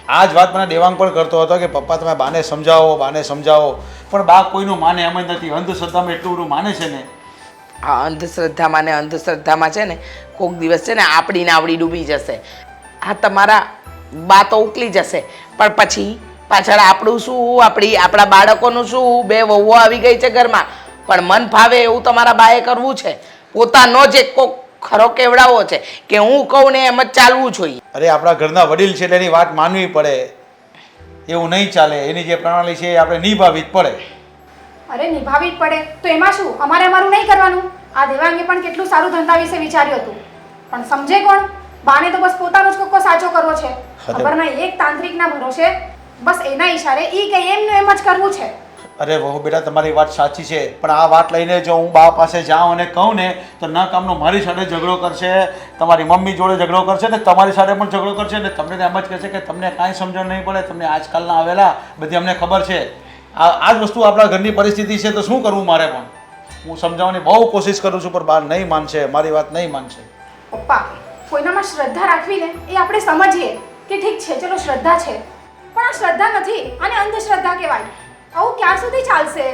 આ જ વાત મને દેવાંગ પણ કરતો હતો કે પપ્પા તમે બાને સમજાવો બાને સમજાવો, પણ બા કોઈનું માને એમ જ નથી. અંધશ્રદ્ધામાં એટલું બધું માને છે ને. આ અંધશ્રદ્ધામાં ને અંધશ્રદ્ધામાં છે ને કોઈક દિવસ છે ને આપણી નાવડી ડૂબી જશે. આ તમારા બા તો ઉકલી જશે, પણ પછી પાછળ આપણું શું, આપણા બાળકોનું શું? બે વહુઓ આવી ગઈ છે ઘરમાં, પણ મન ફાવે એવું તમારા બાએ કરવું છે. પોતાનો જ એક કોક ખરો કેવડાવો છે કે હું કહું ને એમ જ ચાલવું જોઈએ. અરે આપણા ઘરના વડીલ છે એટલે એની વાત માનવી પડે, એવું નહીં ચાલે. એની જે પ્રણાલી છે એ આપણે નિભાવવી જ પડે. અરે નિભાવવી જ પડે તો એમાં શું, અમારે અમારું નહીં કરવાનું? આ દેવાંગે પણ કેટલું સારું ધંધા વિશે વિચાર્યું હતું, પણ સમજે કોણ? બાને તો બસ પોતાનો જ કોકો સાચો કરવો છે. ખબર નહીં એક તાંત્રિકના ભરોસે બસ એના ઈશારે ઈ કે એમનું એમ જ કરવું છે. અરે વહુ બેટા તમારી વાત સાચી છે, પણ આ વાત લઈને જો હું બા પાસે જાઉં અને કહું ને તો ન કામનો મારી સાથે ઝઘડો કરશે, તમારી મમ્મી જોડે ઝઘડો કરશે ને તમારી સાથે પણ ઝઘડો કરશે ને તમને એમ જ કહેશે કે તમને કાંઈ સમજણ નહીં પડે, તમને આજકાલના આવેલા બધી અમને ખબર છે. આ જ વસ્તુ આપણા ઘરની પરિસ્થિતિ છે તો શું કરવું મારે? પણ હું સમજાવવાની બહુ કોશિશ કરું છું પણ બા નહીં માનશે, મારી વાત નહીં માનશે. પપ્પા, કોઈનામાં શ્રદ્ધા રાખવી ને એ આપણે સમજીએ કે ઠીક છે ચલો શ્રદ્ધા છે, પણ આ શ્રદ્ધા નથી, આને અંધશ્રદ્ધા કહેવાય. આવું ક્યાં સુધી ચાલશે?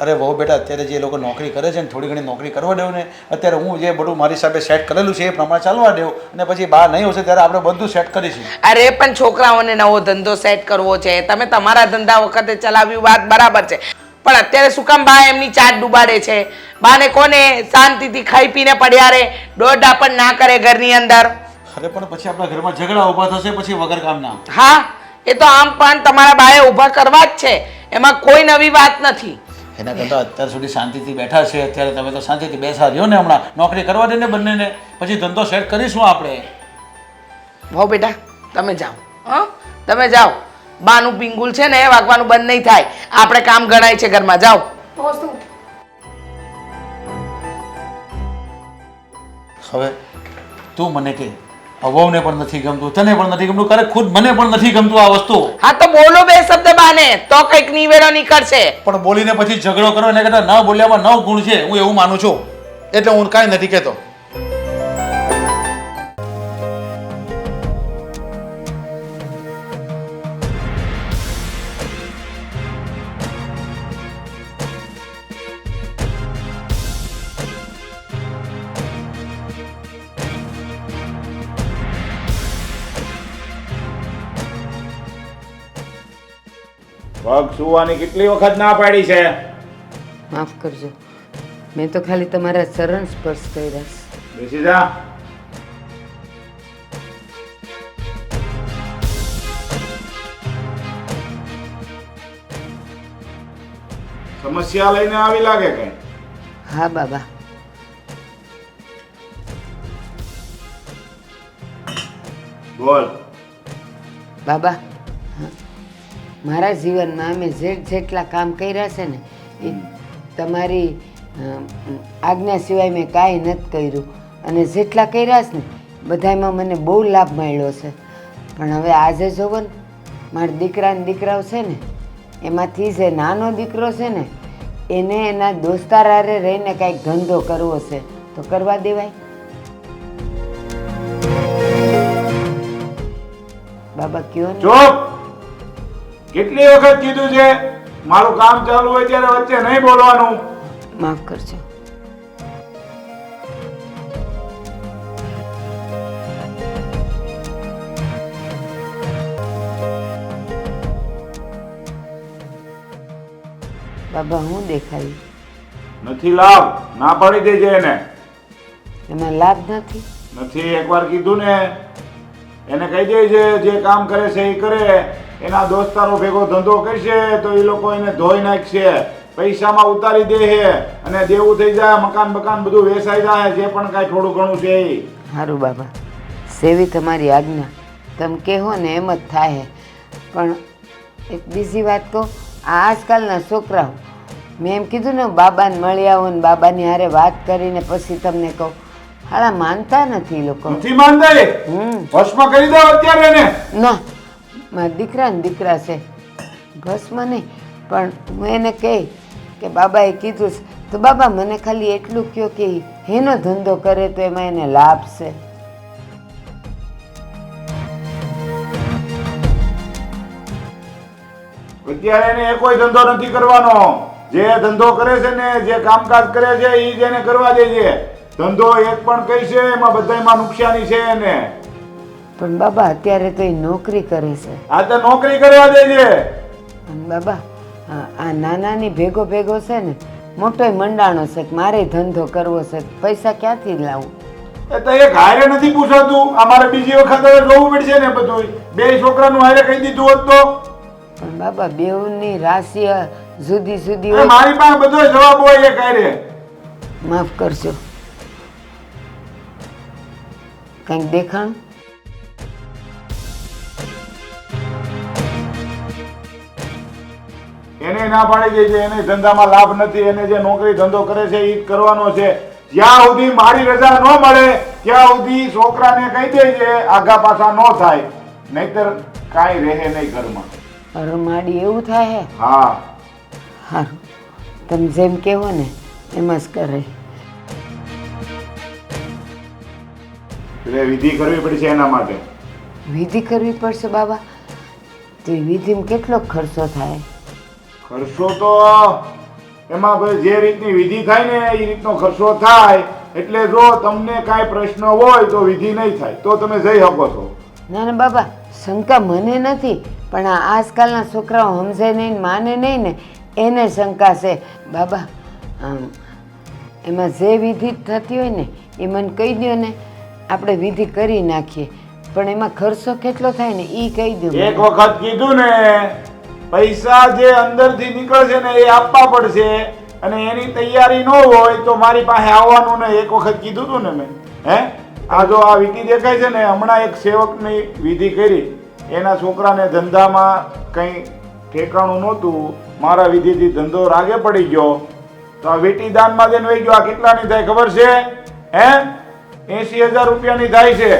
અરે વહુ બેટા અત્યારે જે લોકો નોકરી કરે છે ને થોડી ઘણી નોકરી કરવા દેવું ને, અત્યારે હું જે બધું મારી સાથે સેટ કરેલું છે એ પ્રમાણે ચાલવા દેવું, અને પછી બહાર નહીં હશે ત્યારે આપણે બધું સેટ કરીશું. અરે પણ છોકરાઓને નવો ધંધો સેટ કરવો છે, તમે તમારા ધંધા વખતે ચલાવ્યું વાત બરાબર છે, પણ અત્યારે શું કામ બા એમની ચાટ ડૂબાડે છે? બાને કોને શાંતિથી ખાઈ પીને પડ્યા રે, દોડા પણ ના કરે ઘરની અંદર. અરે પણ પછી આપણા ઘરમાં ઝઘડા ઊભા થશે પછી વગર કામના. હા એ તો આમ પણ તમારા બાએ ઊભા કરવા જ છે, એમાં કોઈ નવી વાત નથી. એના કરતાં અત્યાર સુધી શાંતિથી બેઠા છે, અત્યારે તમે તો શાંતિથી બેસા રહ્યો ને, હમણાં નોકરી કરવા દે ને બંનેને, પછી ધંધો સેટ કરીશું આપણે. ભાવ બેટા તમે જાઓ, હા તમે જાઓ. બાનું પિંગુલ છે ને વાગવાનું બંધ નહીં થાય, આપણે કામ ગણાય છે ઘરમાં. જાઓ. તો શું? હવે તું મને કે વહુને પણ નથી ગમતું, તને પણ નથી ગમતું, કરે ખુદ મને પણ નથી ગમતું આ વસ્તુ. હા તો બોલો બે શબ્દ બાને તો કઈક નિવેડો નીકળશે. પણ બોલીને પછી ઝઘડો કરો એને કરતા ન બોલ્યામાં 9 ગુણ છે, હું એવું માનું છું. એટલે હું કાંઈ નથી કહેતો. પગ સુવાની કેટલી વખત ના પાડી છે? માફ કરજો, મેં તો ખાલી તમારા ચરણ સ્પર્શ કર્યા છે. બેસી જા. સમસ્યા લઈને આવી લાગે કઈ? હા બાબા, બોલ. બાબા, હા, મારા જીવનમાં અમે જેટલા કામ કર્યા છે ને એ તમારી આજ્ઞા સિવાય મેં કાંઈ નથી કર્યું. અને જેટલા કર્યા છે ને બધામાં મને બહુ લાભ મળ્યો છે. પણ હવે આજે જોવો ને, મારા દીકરાને દીકરાઓ છે ને એમાંથી જે નાનો દીકરો છે ને એને એના દોસ્તાર હારે રહીને કાંઈક ધંધો કરવો છે તો કરવા દેવાય. બાબા કયો ને. ચૂપ. કેટલી વખત કીધું છે મારું કામ ચાલુ હોય ત્યારે વચ્ચે નહીં બોલવાનું. માફ કરજો. બાબા હું દેખાડી? નથી લાભ, ના પાડી દેજે એને. એમાં લાભ નથી. નથી એકવાર કીધું ને, એને કહી દેજે જે કામ કરે છે એ કરે. એના દોસ્તારો ભેગો ધંધો કરશે તો એ લોકો એને ધોઈ નાખશે, પૈસામાં ઉતારી દે છે અને દેવું થઈ જાય, મકાન બકાન બધું વેચાઈ જાય, જે પણ કાંઈ થોડું ઘણું છે એ. સારું બાબા, સેવી તમારી આજ્ઞા, તમે કહો ને એમ જ થાય. પણ એક બીજી વાત કહું, આ આજકાલના છોકરાઓ, મેં એમ કીધું ને બાબાને મળી આવો ને બાબાની હારે વાત કરીને પછી તમને કહું, હાલા માનતા નથી એ લોકો. નથી માનતા એ? ભસ્મ કરી દો અત્યારે એને. ના, મારા દીકરા ને દીકરા છે, ભસ્મ નહીં. પણ હું એને કહી કે બાબાએ કીધું છે તો બાબા મને ખાલી એટલું કહો કે એનો ધંધો કરે તો એમાં એને લાભ છે. અત્યારે એને એ કોઈ ધંધો નથી કરવાનો. જે ધંધો કરે છે ને, જે કામકાજ કરે છે એ જ એને કરવા દેજે. ધંધો એક પણ કઈ છે એમાં બધાયમાં નુકસાની છે એને. પણ બાબા અત્યારે તો એ નોકરી કરે છે. આ તો નોકરી કરવા દેજે. અને બાબા આ નાનાની ભેગો ભેગો છે ને મોટોય મંડાણો છે કે મારે ધંધો કરવો છે, પૈસા ક્યાંથી લાવું? એ તો એક હારે નથી પૂછાતું. અમારે બીજી વખત હવે જોવું પડશે ને બધું. બે છોકરાનું હારે કહી દીધું હોત તો. પણ બાબા બેઉની રાશિ જુદી જુદી એ હોય. મારી પાસે બધો જવાબ હોય એક હારે. માફ કરજો, કંઈક દેખાણ? એને ના પાડી દેજે. એને ધંધામાં લાભ નથી. એને જે નોકરી ધંધો કરે છે એ જ કરવાનો છે. જ્યાં સુધી મારી રજા ન મળે ત્યાં સુધી છોકરાને કહી દેજે આગા પાછા ન થાય, નહીતર કાંઈ રહે નહીં ઘરમાં. અરે માડી એવું થાય હે? હા. સારું, તમે જેમ કહેવો ને એમ જ કરે. એટલે વિધિ કરવી પડશે એના માટે. વિધિ કરવી પડશે બાબા? તો એ વિધિમાં કેટલો ખર્ચો થાય? ખર્ચો તો એમાં ભાઈ જે રીતની વિધિ થાય ને એ રીતનો ખર્ચો થાય. એટલે જો તમને કાંઈ પ્રશ્ન હોય તો વિધિ નહીં થાય તો તમે જઈ શકો છો. ના ના બાબા, શંકા મને નથી, પણ આ આજકાલના છોકરાઓ સમજે નહીં માને નહીં ને એને શંકા છે. બાબા એમાં જે વિધિ થતી હોય ને એ મને કહી દો ને, આપણે વિધિ કરી નાખીએ. પણ એમાં ખર્ચો કેટલો થાય ને એ કહી દો. એક વખત કીધું ને, પૈસા જે અંદરથી નીકળે છે ને એ આપવા પડશે અને એની તૈયારી ન હોય તો મારી પાસે આવવાનું ને. એક વખત કીધું હતું ને મેં. હે, આ જો આ વિધિ દેખાય છે ને, હમણાં એક સેવકની વિધિ કરી, એના છોકરાને ધંધામાં કંઈ ઠેકાણું નહોતું, મારા વિધિથી ધંધો રાગે પડી ગયો તો આ વીટી દાનમાં દઈને વહી ગયો. આ કેટલાની થાય ખબર છે? હે, 80,000 રૂપિયાની થાય છે.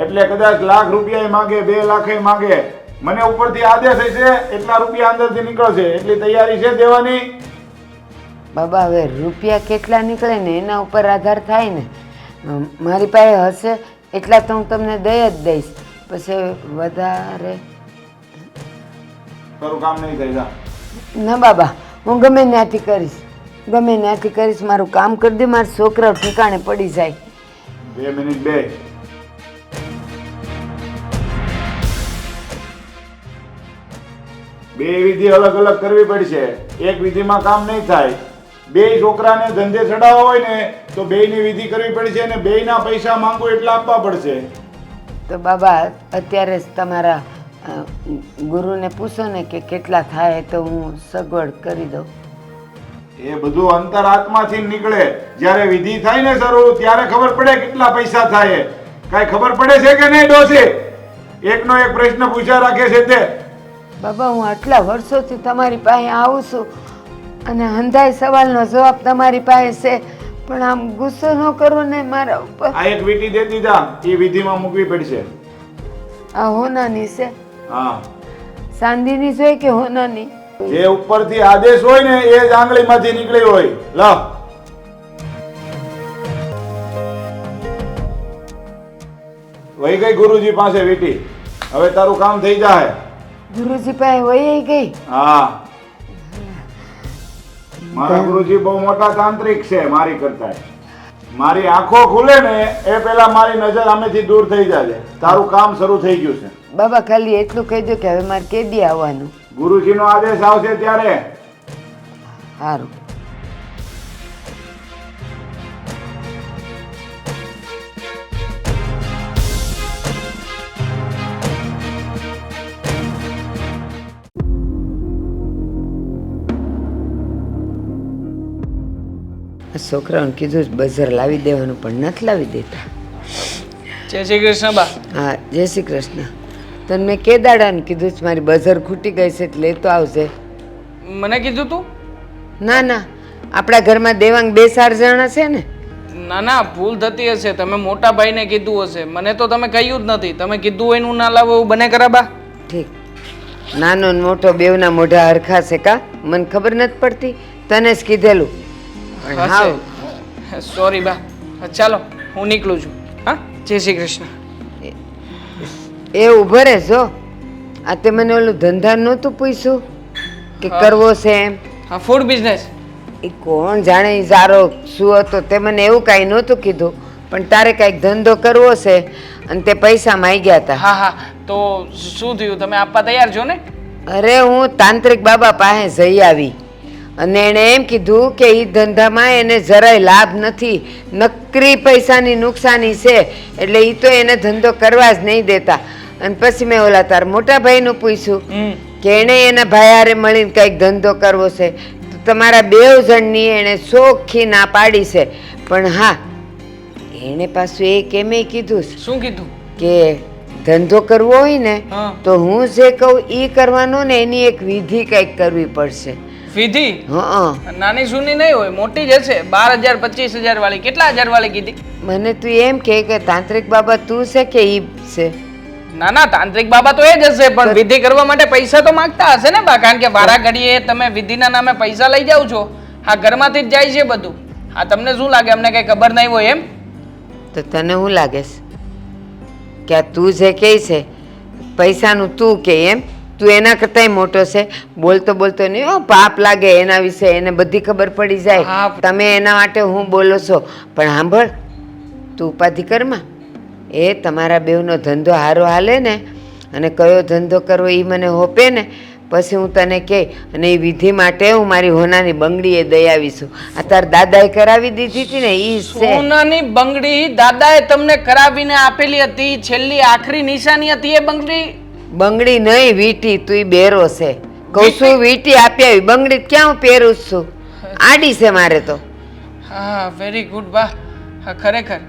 એટલે કદાચ લાખ રૂપિયા માગે, 2 લાખ માગે, મને ઉપરથી આદેશ હશે એટલા રૂપિયા અંદરથી નીકળશે. એટલી તૈયારી છે દેવાની? બાબા હવે રૂપિયા કેટલા નીકળે ને એના ઉપર આધાર થાય ને. મારી પાસે હશે એટલા તો હું તમને દઈ જ દઈશ. પછી વધારે તારું કામ નહીં થાય. જા. ના બાબા, હું ગમે ત્યાંથી કરીશ, ગમે ત્યાંથી કરીશ. મારું કામ કરી દે, મારા છોકરાઓ ઠેકાણે પડી જાય. 2 મિનિટ બે. બે વિધિ અલગ અલગ કરવી પડશે. એક વિધિમાં કામ નહીં થાય. બે છોકરાને ધંધે ચડાવવા હોય ને તો બેયની વિધિ કરવી પડશે અને બેયના પૈસા માંગો એટલા આપવા પડશે. તો બાબા અત્યારે જ તમારા ગુરુને પૂછો ને કે કેટલા થાય તો હું સગવડ કરી દઉં. એ બધું અંતરાત્માથી નીકળે. જ્યારે વિધિ થાય ને શરૂ ત્યારે ખબર પડે કેટલા પૈસા થાય. કાંઈ ખબર પડે છે કે નહીં ડોસી? એકનો એક પ્રશ્ન પૂછ્યા રાખે છે તે. બાબા હું આટલા વર્ષોથી તમારી પાસે આવું છું અને હંધાઈ સવાલનો જવાબ તમારી પાસે છે, પણ આમ ગુસ્સો ન કરો ને મારા ઉપર. આ એક વીટી દે દીધા, એ વિધિમાં મૂકવી પડશે. આ હોનાની છે? હા. ચાંદીની જોઈએ કે હોનાની? જે ઉપરથી આદેશ હોય ને એ જ આંગળીમાંથી નીકળી હોય. લાવ. વહી ગઈ ગુરુજી પાસે વીટી. હવે તારું કામ થઈ જાય. ગુરુજી પાસે વહી ગઈ? હા. મારા ગુરુજી બહુ મોટા તાંત્રિક છે મારી કરતા. મારી આંખો ખુલે ને એ પહેલા મારી નજર આમેથી દૂર થઈ જાય. તારું કામ શરૂ થઈ ગયું છે. બાબા ખાલી એટલું કહી દો કે હવે મારે કેદી આવવાનું? ગુરુજીનો આદેશ આવશે ત્યારે. સારું. છોકરાઓને કીધું બજાર લાવી દેવાનું પણ નથી લાવી દેતા. જય શ્રી કૃષ્ણ બા. હા જય શ્રી કૃષ્ણ. તને મેં કે દાડાને કીધું છે મારી બજાર ખૂટી ગઈ છે એટલે લેતો આવજે. મને કીધું તું? ના ના, આપણા ઘરમાં દેવાંગ 2-4 જણા છે ને. ના ના, ભૂલ થતી હશે. તમે મોટા ભાઈને કીધું હશે, મને તો તમે કહ્યું જ નથી. તમે કીધું હોય એનું ના લાવો એવું બને ખરા બા? ઠીક. નાનો ને મોટો બેવના મોઢા હરખા છે કા? મને ખબર નથી પડતી? તને જ કીધેલું. પણ હાવ સોરી બા. ચાલો હું નીકળું છું. હા, જય શ્રી કૃષ્ણ. એ ઉભો રહે જો. આ તે મને ઓલું ધંધા નહોતું પૂછ્યું કે કરવો છે એમ? હા, ફૂડ બિઝનેસ. એ કોણ જાણે ઈ સારો શું હતો તે મને એવું કાંઈ નહોતું કીધું, પણ તારે કાંઈક ધંધો કરવો છે અને તે પૈસા માંગ્યા હતા. હા હા, તો શું થયું? તમે આપવા તૈયાર છો ને? અરે હું તાંત્રિક બાબા પાસે જઈ આવી અને એણે એમ કીધું કે એ ધંધામાં એને જરાય લાભ નથી, નકરી પૈસાની નુકસાની છે, એટલે એ તો એને ધંધો કરવા જ નહીં દેતા. અને પછી મેં ઓલા તાર મોટા ભાઈનું પૂછ્યું કે એણે એના ભાઈ હારે મળીને કંઈક ધંધો કરવો છે, તો તમારા 2 જણની એણે ચોખ્ખી ના પાડી છે. પણ હા, એણે પાછું એક એમે કીધું છે શું કીધું? કે ધંધો કરવો હોય ને હા. તો હું જે કહું એ કરવાનો ને એની એક વિધિ કંઈક કરવી પડશે. વિધિ? હા. નાની સૂની નહીં હોય, મોટી જ હશે. 12,000 25,000 વાળી. કેટલા હજાર વાળી કીધી? મને તું એમ કે તાંત્રિક બાબા તું છે કે ઈ છે? ના ના, તાંત્રિક બાબા તો એ જ હશે, પણ વિધિ કરવા માટે પૈસા તો માંગતા હશે ને બા? કારણ કે વારા ઘડીએ તમે વિધિના નામે પૈસા લઈ જાઓ છો. હા, ઘરમાંથી જ જાય છે બધું. હા, તમને શું લાગે અમને કઈ ખબર નહીં હોય એમ? તો તને શું લાગે છે કે આ તું જે કહે છે પૈસાનું તું કે એમ? તું એના કરતાંય મોટો છે. બોલતો બોલતો નહીં હો, પાપ લાગે એના વિશે, એને બધી ખબર પડી જાય. હા. તમે એના માટે હું બોલો છો, પણ સાંભળ, તું ઉપાધિ કરમાં. એ તમારા બેવનો ધંધો હારો હાલે ને અને કયો ધંધો કરવો એ મને હોપે ને પછી હું તને કહે. અને એ વિધિ માટે હું મારી હોનાની બંગડીએ દઈ આવીશું. આ તાર દાદાએ કરાવી દીધી હતી ને એ છે. સોનાની બંગડી દાદાએ તમને કરાવીને આપેલી હતી, છેલ્લી આખરી નિશાની હતી એ બંગડી. બંગડી નહીં વીટી. તું બેરો છે કહું છું. વીટી આપી આવી, બંગડી ક્યાં હું પહેરું જ છું? આડી છે મારે તો. હા, વેરી ગુડ બા. હા, ખરેખર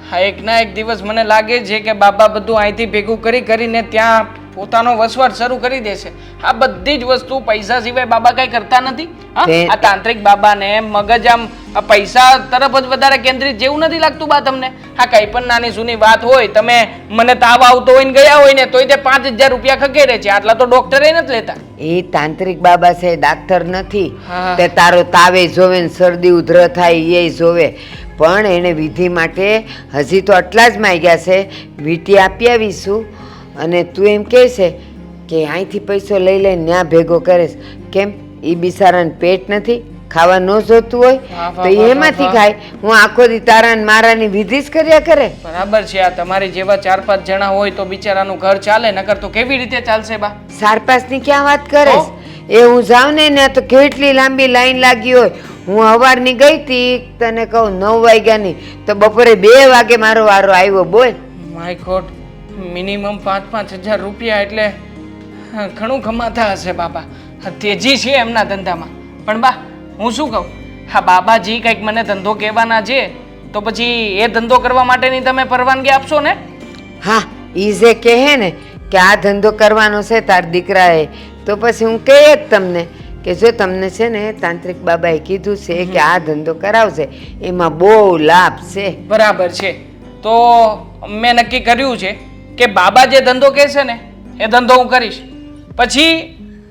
હા, એક ના એક દિવસ મને લાગે છે કે બાબા બધું અહીંથી ભેગું કરીને ત્યાં પોતાનો વસવાટ શરૂ કરી દેશે. આ બધી જ વસ્તુ પૈસા સિવાય બાબા કઈ કરતા નથી. હા, આ તાંત્રિક બાબાને મગજ આમ આ પૈસા તરફ જ વધારે કેન્દ્રિત જેવું નથી લાગતું બા તમને? હા, કઈ પણ નાની સૂની વાત હોય, તમે મને તાવ આવતો હોય ને ગયા હોય ને તોય તે 5000 રૂપિયા ખખેરે છે. આટલા તો ડોક્ટરે નથી લેતા. એ તાંત્રિક બાબા છે, ડાક્ટર નથી. હા. તે તારો તાવે જોવે ને શરદી ઉધર થાય એ જોવે, પણ એને વિધિ માટે હજી તો આટલા જ માંગ્યા છે. વીંટી આપી આવીશું. અને તું એમ કહે છે કે અહીંથી પૈસો લઈ લઈને ત્યાં ભેગો કરે છે. કેમ? એ બિચારાને પેટ નથી, ખાવા ન જોતું હોય વાહ, વાહ, તો ઈ વાહ, એમાંથી વાહ. ખાય. હું આખો દી તારા ને મારાની વિધિ જ કર્યા કરે. બરાબર છે. આ તમારી જેવા 4-5 જણા હોય તો બિચારાનું ઘર ચાલે, નકર તો કેવી રીતે ચાલશે બા? સારપાસની ક્યાં વાત કરે એ હું જાઉં ને ત્યાં તો કેટલી લાંબી લાઈન લાગી હોય. હું સવારની ગઈ હતી, તને કહું 9 વાગ્યાની, તો બપોરે 2 વાગે મારો વારો આવ્યો. બોલ. માય ગોડ, મિનિમમ 5-5 હજાર રૂપિયા એટલે ઘણું કમાતા હશે બાબા. તેજી છે એમના ધંધામાં. પણ બા, હું શું કહું, હા બાબાજી કંઈક મને ધંધો કહેવાના છે તો પછી એ ધંધો કરવા માટેની તમે પરવાનગી આપશો ને? હા, ઈ જે કહે ને કે આ ધંધો કરવાનો છે તાર દીકરાએ, તો પછી હું કહે જ તમને કે જો તમને છે ને તાંત્રિક બાબાએ કીધું છે કે આ ધંધો કરાવશે, એમાં બહુ લાભ છે. બરાબર છે. તો મેં નક્કી કર્યું છે કે બાબા જે ધંધો કહેશે ને એ ધંધો હું કરીશ. પછી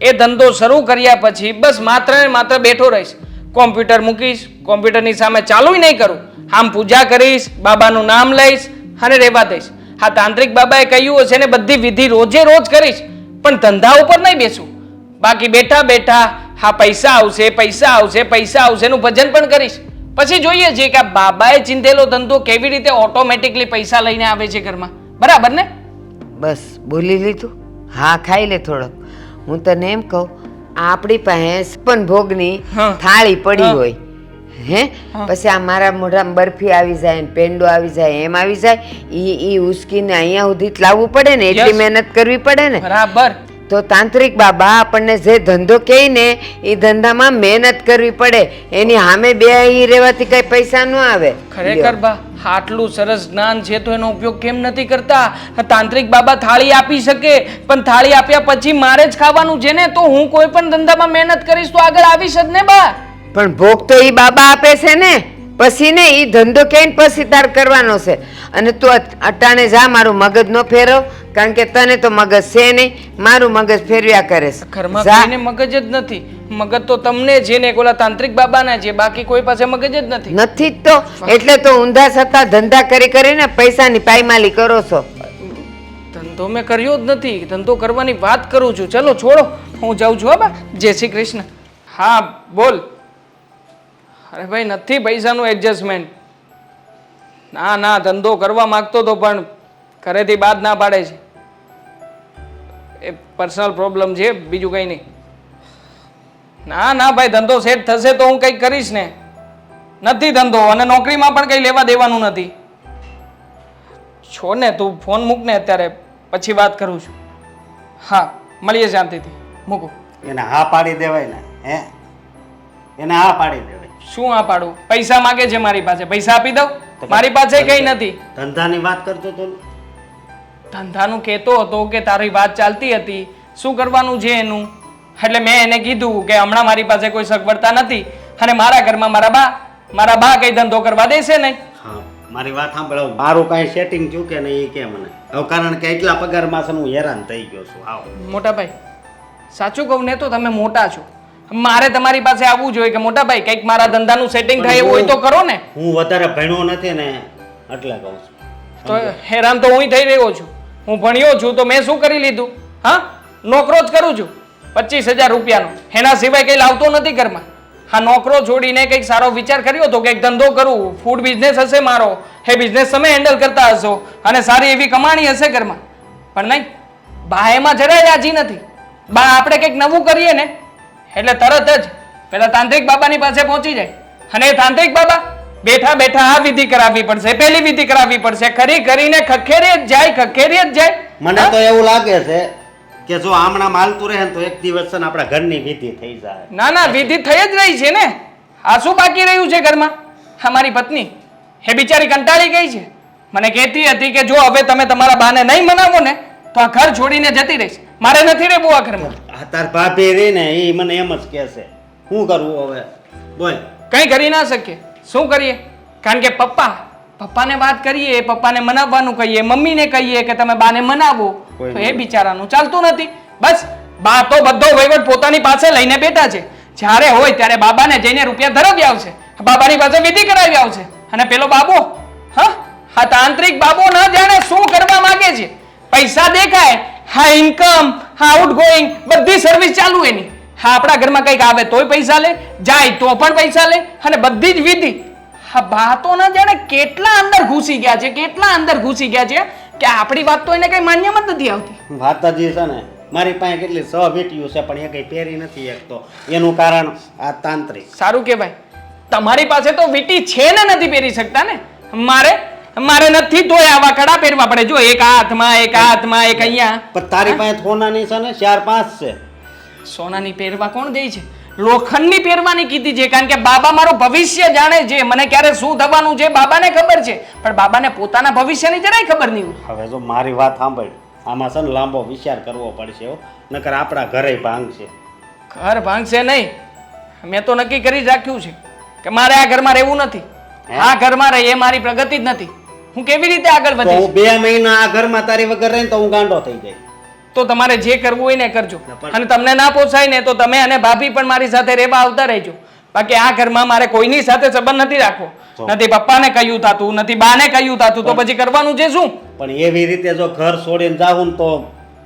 એ ધંધો શરૂ કર્યા પછી બસ માત્ર ને માત્ર બેઠો રહીશ, કોમ્પ્યુટર મૂકીશ, કોમ્પ્યુટરની સામે ચાલુય નહીં કરું, આમ પૂજા કરીશ, બાબાનું નામ લઈશ અને રહેવા દઈશ. હા, તાંત્રિક બાબાએ કહ્યું હશે ને બધી વિધિ રોજે રોજ કરીશ, પણ ધંધા ઉપર નહીં બેસું. બાકી બેઠા બેઠા હા પૈસા આવશે, પૈસા આવશે, પૈસા આવશે નું ભજન પણ કરીશ. પછી જોઈએ છે કે આ બાબાએ ચિંતેલો ધંધો કેવી રીતે ઓટોમેટિકલી પૈસા લઈને આવે છે ઘરમાં. બરાબર ને? બસ બોલી લીધું. હા, ખાઈ લે થોડોક. હું તને એમ કહું, આપણી પાસે પણ ભોગની હા. થાળી પડી હા. હોય હે, હા. પછી આ મારા મોઢામાં બરફી આવી જાય ને પેંડો આવી જાય, એમ આવી જાય, ઈ ઉસકીને અહીંયા સુધી જ લાવવું પડે ને, એટલી Yes. મહેનત કરવી પડે ને. બરાબર. તો તાંત્રિક બાબા આપણને જે ધંધો કહે ને એ ધંધામાં મહેનત કરવી પડે. એની સામે બે અહીં રહેવાથી કઈ પૈસા ન આવે. ખરેખર બા, આટલું સરસ જ્ઞાન છે તો એનો ઉપયોગ કેમ નથી કરતા? તાંત્રિક બાબા થાળી આપી શકે, પણ થાળી આપ્યા પછી મારે જ ખાવાનું છે ને, તો હું કોઈ પણ ધંધામાં મહેનત કરીશ તો આગળ આવીશ જ ને બા. પણ ભોગ તો ઈ બાબા આપે છે ને, પછી ને ઈ ધંધો કઈ પછી તાર કરવાનો છે. અને તું અટાણે જા, મારું મગજ નો ફેરવ, કારણ કે તને તો મગજ છે નહીં, મારું મગજ ફેરવ્યા કરે છે. ઘરમાં જા. કોઈને મગજ જ નથી. મગજ તો તમને છે ને ઓલા તાંત્રિક બાબાના છે, બાકી કોઈ પાસે મગજ જ નથી. નથી જ તો, એટલે તો ઊંધા છતાં ધંધા કરી કરીને પૈસાની પાયમાલી કરો છો. ધંધો મેં કર્યો જ નથી, ધંધો કરવાની વાત કરું છું. ચલો છોડો, હું જાઉં છું. હા બા, જય શ્રી કૃષ્ણ. હા બોલ. અરે ભાઈ, નથી પૈસાનું એડજસ્ટમેન્ટ. ના ના, ધંધો કરવા માંગતો તો પણ ઘરેથી બાદ ના પાડે છે. એ પર્સનલ પ્રોબ્લેમ છે, બીજું કંઈ નહીં. ના ના ભાઈ, ધંધો સેટ થશે તો હું કંઈક કરીશ ને. નથી ધંધો, અને નોકરીમાં પણ કંઈ લેવા દેવાનું નથી. છોડ ને, તું ફોન મૂક ને અત્યારે, પછી વાત કરું છું. હા, મળીએ શાંતિથી. મૂકું. એને હા પાડી દેવાય ને, હે? એને હા પાડી દેવાય. શું આ પાડું? પૈસા માગે છે મારી પાસે, પૈસા આપી દઉં? મારી પાસે કઈ નથી. ધંધાની વાત કરતો તો ને? ધંધાનું કહેતો હતો કે તારી વાત ચાલતી હતી, શું કરવાનું છે એનું. એટલે મેં એને કીધું કે હમણાં મારી પાસે કોઈ સગવડતા નથી, અને મારા ઘરમાં મારા બા કઈ ધંધો કરવા દેશે નહીં. હા, મારી વાત સાંભળો. મારું કાંઈ સેટિંગ થયું કે નહીં એ કે મને હવે, કારણ કે એટલા પગારમાં છે ને હું હેરાન થઈ ગયો છું. આવો મોટા ભાઈ, સાચું કહું ને તો તમે મોટા છો, મારે તમારી પાસે આવવું જોઈએ કે મોટા ભાઈ કંઈક મારા ધંધાનું સેટિંગ થાય એવું હોય તો કરો ને. હું વધારે ભણ્યો નથી ને એટલે કહું છું. તો હેરાન તો હું થઈ રહ્યો છું. હું ભણ્યો છું તો મેં શું કરી લીધું? હા, નોકરો જ કરું છું 25,000 રૂપિયાનો, એના સિવાય કંઈ લાવતો નથી ઘરમાં. હા, નોકરો છોડીને કંઈક સારો વિચાર કર્યો તો કંઈક ધંધો કરું, ફૂડ બિઝનેસ હશે મારો, એ બિઝનેસ તમે હેન્ડલ કરતા હશો અને સારી એવી કમાણી હશે ઘરમાં. પણ નહીં, બા એમાં જરાય રાજી નથી. બા આપણે કંઈક નવું કરીએ ને એટલે તરત જ પેલા તાંત્રિક બાબાની પાસે પહોંચી જાય, અને એ તાંત્રિક બાબા બેઠા બેઠા આ વિધિ કરાવવી પડશે, પેલી વિધિ કરાવવી પડશે, ખરી કરીને ખખેરી જ જાય. મને તો એવું લાગે છે કે જો આમણા માલતું રહે ને તો એક દિવસ છે ને આપણા ઘરની વિધિ થઈ જાય. ના ના, વિધિ થઈ જ રહી છે ને. આ શું બાકી રહ્યું છે ઘરમાં? અમારી પત્ની એ બિચારી કંટાળી ગઈ છે. મને કહેતી હતી કે જો હવે તમે તમારા બાને નહીં મનાવો ને તો આ ઘર છોડીને જતી રહીશ. મારે નથી રહેવું આ ઘરમાં. આ તાર ભાભી રહી ને એ મને એમ જ કહે છે. શું કરવું હવે બોલ. કંઈ કરી ના શકીએ. શું કરીએ? કારણ કે પપ્પાને વાત કરીએ, પપ્પાને મનાવવાનું કહીએ, મમ્મીને કહીએ કે તમે બાને મનાવો, તો એ બિચારાનું ચાલતું નથી. બસ બા તો બધો વહીવટ પોતાની પાસે લઈને બેઠા છે. જ્યારે હોય ત્યારે બાબાને જઈને રૂપિયા ધરાવી આવશે, બાબાની પાસે વિધિ કરાવી આવશે. અને પેલો બાબો, હા તાંત્રિક બાબો ન જાણે શું કરવા માંગે છે. પૈસા દેખાય, હા ઇન્કમ, હા આઉટગોઈંગ, બધી સર્વિસ ચાલુ એની. હા આપણા ઘરમાં કંઈક આવે તોય પૈસા લે, જાય તો પણ પૈસા લે, અને બધી જ વિધિ. હા બા તો ન જાણે કેટલા અંદર ઘૂસી ગયા છે, કેટલા અંદર ઘૂસી ગયા છે કે આપણી વાત તો એને કઈ માન્યમાં જ નથી આવતી. વાતાજી છે ને મારી પાસે કેટલી વીંટીઓ છે પણ એ કઈ પહેરી નથી એક તો એનું કારણ આ તાંત્રિક. સારું કહેવાય. તમારી પાસે તો વીટી છે ને નથી પહેરી શકતા ને. મારે નથી તોય આવા કડા પહેરવા પડે. જો એક હાથમાં, એક હાથમાં, એક અહીંયા. પણ તારી પાસે સોનાની છે ને 4-5 છે. સોનાની પહેરવા કોણ દે છે? લોખંડની પહેરવાની કીધી છે. કારણ કે બાબા મારું ભવિષ્ય જાણે છે. મને ક્યારે શું થવાનું છે બાબાને ખબર છે, પણ બાબાને પોતાના ભવિષ્યની જરાય ખબર નહીં હોય. હવે જો મારી વાત સાંભળ, આમાં છે ને લાંબો વિચાર કરવો પડશે હો, નકર આપણા ઘરે ભાંગશે. ઘર ભાંગશે નહીં. મેં તો નક્કી કરી રાખ્યું છે કે મારે આ ઘરમાં રહેવું નથી. આ ઘરમાં રહે એ મારી પ્રગતિ જ નથી. હું કેવી રીતે આગળ તો વધીશ? હું 2 મહિના આ ઘરમાં તારી વગર રહીને તો હું ગાંડો થઈ જાય. તો તમારે જે કરવું હોય ને કરજો. અને તમને ના પોસાય ને તો તમે અને ભાભી પણ મારી સાથે રહેવા આવતા રહેજો. બાકી આ ઘરમાં મારે કોઈની સાથે સંબંધ નથી રાખવો. નથી પપ્પાને કહ્યું તાતું, નથી બાને કહ્યું તાતું, તો પછી કરવાનું છે શું? પણ એવી રીતે જો ઘર છોડીને જાવું ને તો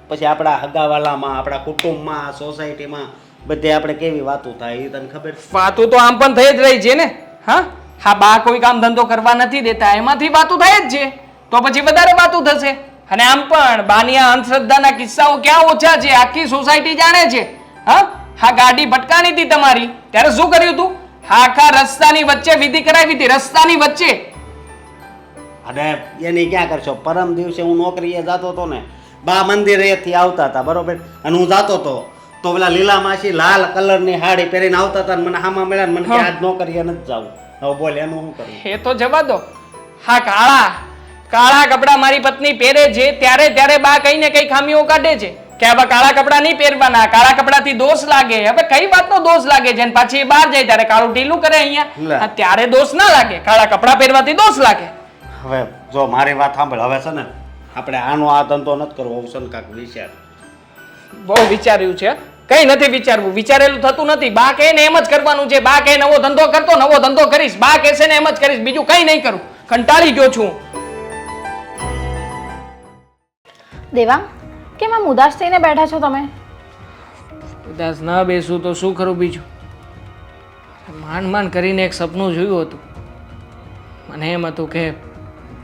પછી આપણા હગાવાલામાં, આપણા કુટુંબમાં, સોસાયટીમાં બધે આપણે કેવી વાતો થાય એ તને ખબર? વાતું તો આમ પણ થઈ જ રહી છે ને. હા બા કોઈ કામ ધંધો કરવા નથી દેતા, એમાંથી વાતું થાય જ છે. તો પછી વધારે વાતું થશે. અને આમ પણ બાની આ અંધશ્રદ્ધાના કિસ્સાઓ ક્યાં ઓછા છે, આખી સોસાયટી જાણે છે. હા ગાડી ભટકાણી હતી તમારી ત્યારે શું કર્યું તું? આખા રસ્તાની વચ્ચે વિધિ કરાવી હતી, રસ્તાની વચ્ચે. અને એની ક્યાં કરશો? પરમ દિવસે હું નોકરીએ જતો હતો ને, બા મંદિરેથી આવતા હતા બરોબર, અને હું જતો હતો તો પેલા લીલા માસી લાલ કલરની સાડી પહેરીને આવતા હતા, મને હામાં મળ્યા ને મને કે આજ નોકરીએ નથી જવું. હવે બોલ એનું શું કરવું? એ તો જવા દો. હા કાળા કપડા મારી પત્ની પહેરે છે ત્યારે બા કઈ ને કઈ ખામીઓ કાઢે છે કે હવે કાળા કપડા નહીં પહેરવાના, કાળા કપડાથી દોષ લાગે. હવે કઈ વાતનો દોષ લાગે છે? પાછી બહાર જાય ત્યારે કાળું ઢીલું કરે અહીંયા, ત્યારે દોષ ના લાગે. કાળા કપડા પહેરવાથી દોષ લાગે. હવે જો મારી વાત સાંભળ, હવે છે ને આપણે આનો આ ધંધો નથી કરવો. હું છે ને કાંઈક વિચાર બહુ વિચાર્યું છે. કઈ નથી વિચારવું, વિચારેલું થતું નથી. બા કહે ને એમ જ કરવાનું છે. બા કહે નવો ધંધો કરતો, નવો ધંધો કરીશ. બા કહેશે ને એમ જ કરીશ, બીજું કઈ નહીં કરું. કંટાળી ગયો છું. દેવાંગ, કેમ આમ ઉદાસ થઈને બેઠા છો તમે? ઉદાસ ના બેસું તો શું કરું બીજું? માંડ કરીને એક સપનું જોયું હતું. મને એમ હતું કે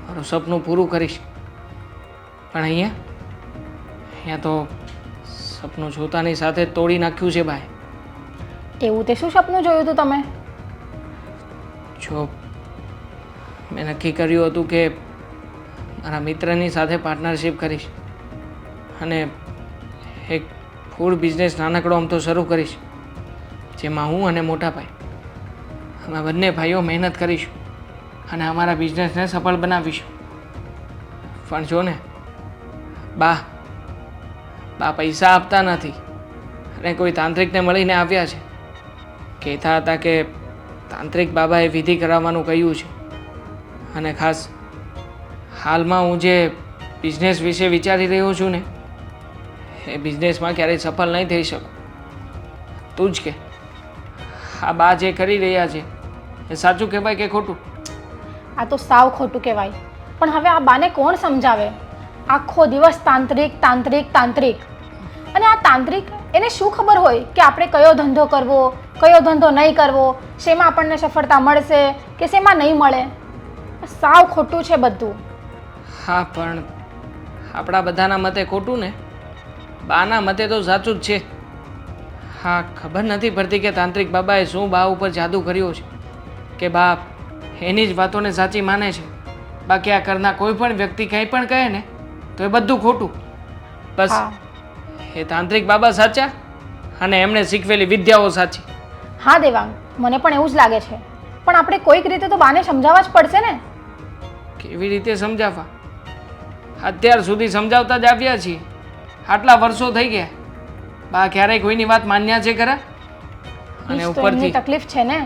મારું સપનું પૂરું કરીશ, પણ અહીંયા તો સપનું જોતાની સાથે તોડી નાખ્યું છે ભાઈ. એવું તે શું સપનું જોયું હતું તમે? જો મેં નક્કી કર્યું હતું કે મારા મિત્રની સાથે પાર્ટનરશિપ કરીશ અને એક ફૂડ બિઝનેસ નાનકડો આમ તો શરૂ કરીશ, જેમાં હું અને મોટા ભાઈ અમે બંને ભાઈઓ મહેનત કરીશું અને અમારા બિઝનેસને સફળ બનાવીશું. પણ જો ને બા પૈસા આપતા નથી અને કોઈ તાંત્રિકને મળીને આવ્યા છે. કહેતા હતા કે તાંત્રિક બાબાએ વિધિ કરાવવાનું કહ્યું છે અને ખાસ હાલમાં હું જે બિઝનેસ વિશે વિચારી રહ્યો છું ને એ બિઝનેસમાં ક્યારેય સફળ નહીં થઈ શકું. તું જ કે આ બા જે કરી રહ્યા છે એ સાચું કહેવાય કે ખોટું? આ તો સાવ ખોટું કહેવાય. પણ હવે આ બાને કોણ સમજાવે? આખો દિવસ તાંત્રિક તાંત્રિક તાંત્રિક. અને આ તાંત્રિક એને શું ખબર હોય કે આપણે કયો ધંધો કરવો, કયો ધંધો નહીં કરવો, શેમાં આપણને સફળતા મળશે કે શેમાં નહીં મળે. સાવ ખોટું છે બધું. હા પણ આપણા બધાના મતે ખોટું ને, બાના મતે તો સાચું જ છે. હા ખબર નથી પડતી કે તાંત્રિક બાબાએ શું બા ઉપર જાદુ કર્યો છે કે બા એની જ વાતોને સાચી માને છે. બાકી આ ઘરના કોઈ પણ વ્યક્તિ કંઈ પણ કહે ને તો એ બધું ખોટું. બસ એ તાંત્રિક બાબા સાચા અને એમણે શીખવેલી વિદ્યાઓ સાચી. હા દેવાંગ, મને પણ એવું જ લાગે છે. પણ આપણે કોઈક રીતે તો બાને સમજાવવા જ પડશે ને. કેવી રીતે સમજાવવા? અત્યાર સુધી સમજાવતા જ આવ્યા છીએ, આટલા વર્ષો થઈ ગયા. બા ક્યારેય કોઈની વાત માન્યા છે ખરા? અને ઈ જ તો ઉપરથી એમની તકલીફ છે ને.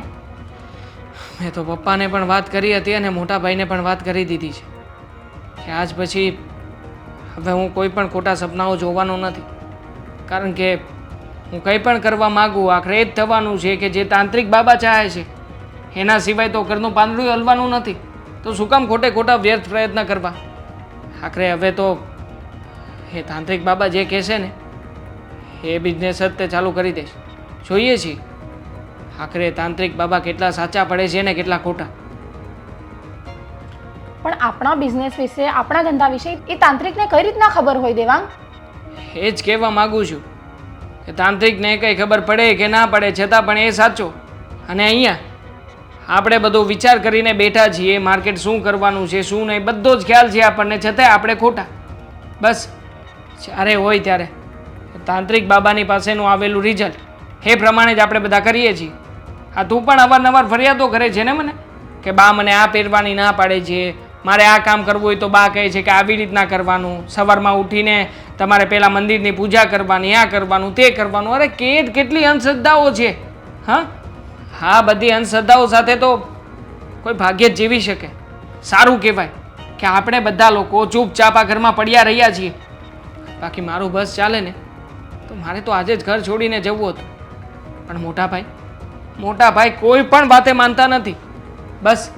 મેં તો પપ્પાને પણ વાત કરી હતી અને મોટા ભાઈને પણ વાત કરી દીધી છે કે આજ પછી હવે હું કોઈ પણ ખોટા સપનાઓ જોવાનો નથી. કારણ કે હું કંઈ પણ કરવા માગું આખરે એ જ થવાનું છે કે જે તાંત્રિક બાબા ચાહે છે. એના સિવાય તો ઘરનું પાંદડું હલવાનું નથી. તો શું કામ ખોટે ખોટા વ્યર્થ પ્રયત્ન કરવા? આખરે હવે તો એ તાંત્રિક બાબા જે કહેશે ને એ બિઝનેસ જ તે ચાલુ કરી દઈશ. જોઈએ છીએ આખરે તાંત્રિક બાબા કેટલા સાચા પડે છે ને કેટલા ખોટા. પણ આપણા બિઝનેસ વિશે આપણા ધંધા વિશે એ તાંત્રિકને કઈ રીતના ખબર હોય દેવાંગ? એ જ કહેવા માગું છું કે તાંત્રિકને કંઈ ખબર પડે કે ના પડે છતાં પણ એ સાચો. અને અહીંયા આપણે બધો વિચાર કરીને બેઠા છીએ માર્કેટ શું કરવાનું છે શું નહીં બધો જ ખ્યાલ છે આપણને, છતાંય આપણે ખોટા. બસ જ્યારે હોય ત્યારે તાંત્રિક બાબાની પાસેનું આવેલું રિઝલ્ટ એ પ્રમાણે જ આપણે બધા કરીએ છીએ. હા, તું પણ અવારનવાર ફરિયાદો કરે છે ને મને કે બા મને આ પહેરવાની ના પાડે છે, મારે આ કામ કરવું હોય તો બા કહે છે કે આવી રીતના કરવાનું, સવારમાં ઉઠીને તમારે પહેલાં મંદિરની પૂજા કરવાની, આ કરવાનું તે કરવાનું. અરે કેટલી અંધશ્રદ્ધાઓ છે. હા, બધી અંધશ્રદ્ધાઓ સાથે તો કોઈ ભાગ્ય જ જીવી શકે. સારું કહેવાય કે આપણે બધા લોકો ચૂપચાપ આ ઘરમાં પડ્યા રહ્યા છીએ. બાકી મારું બસ ચાલે ને તો મારે તો આજે જ ઘર છોડીને જવું હતું. પણ મોટા ભાઈ કોઈ પણ વાતે માનતા નથી. બસ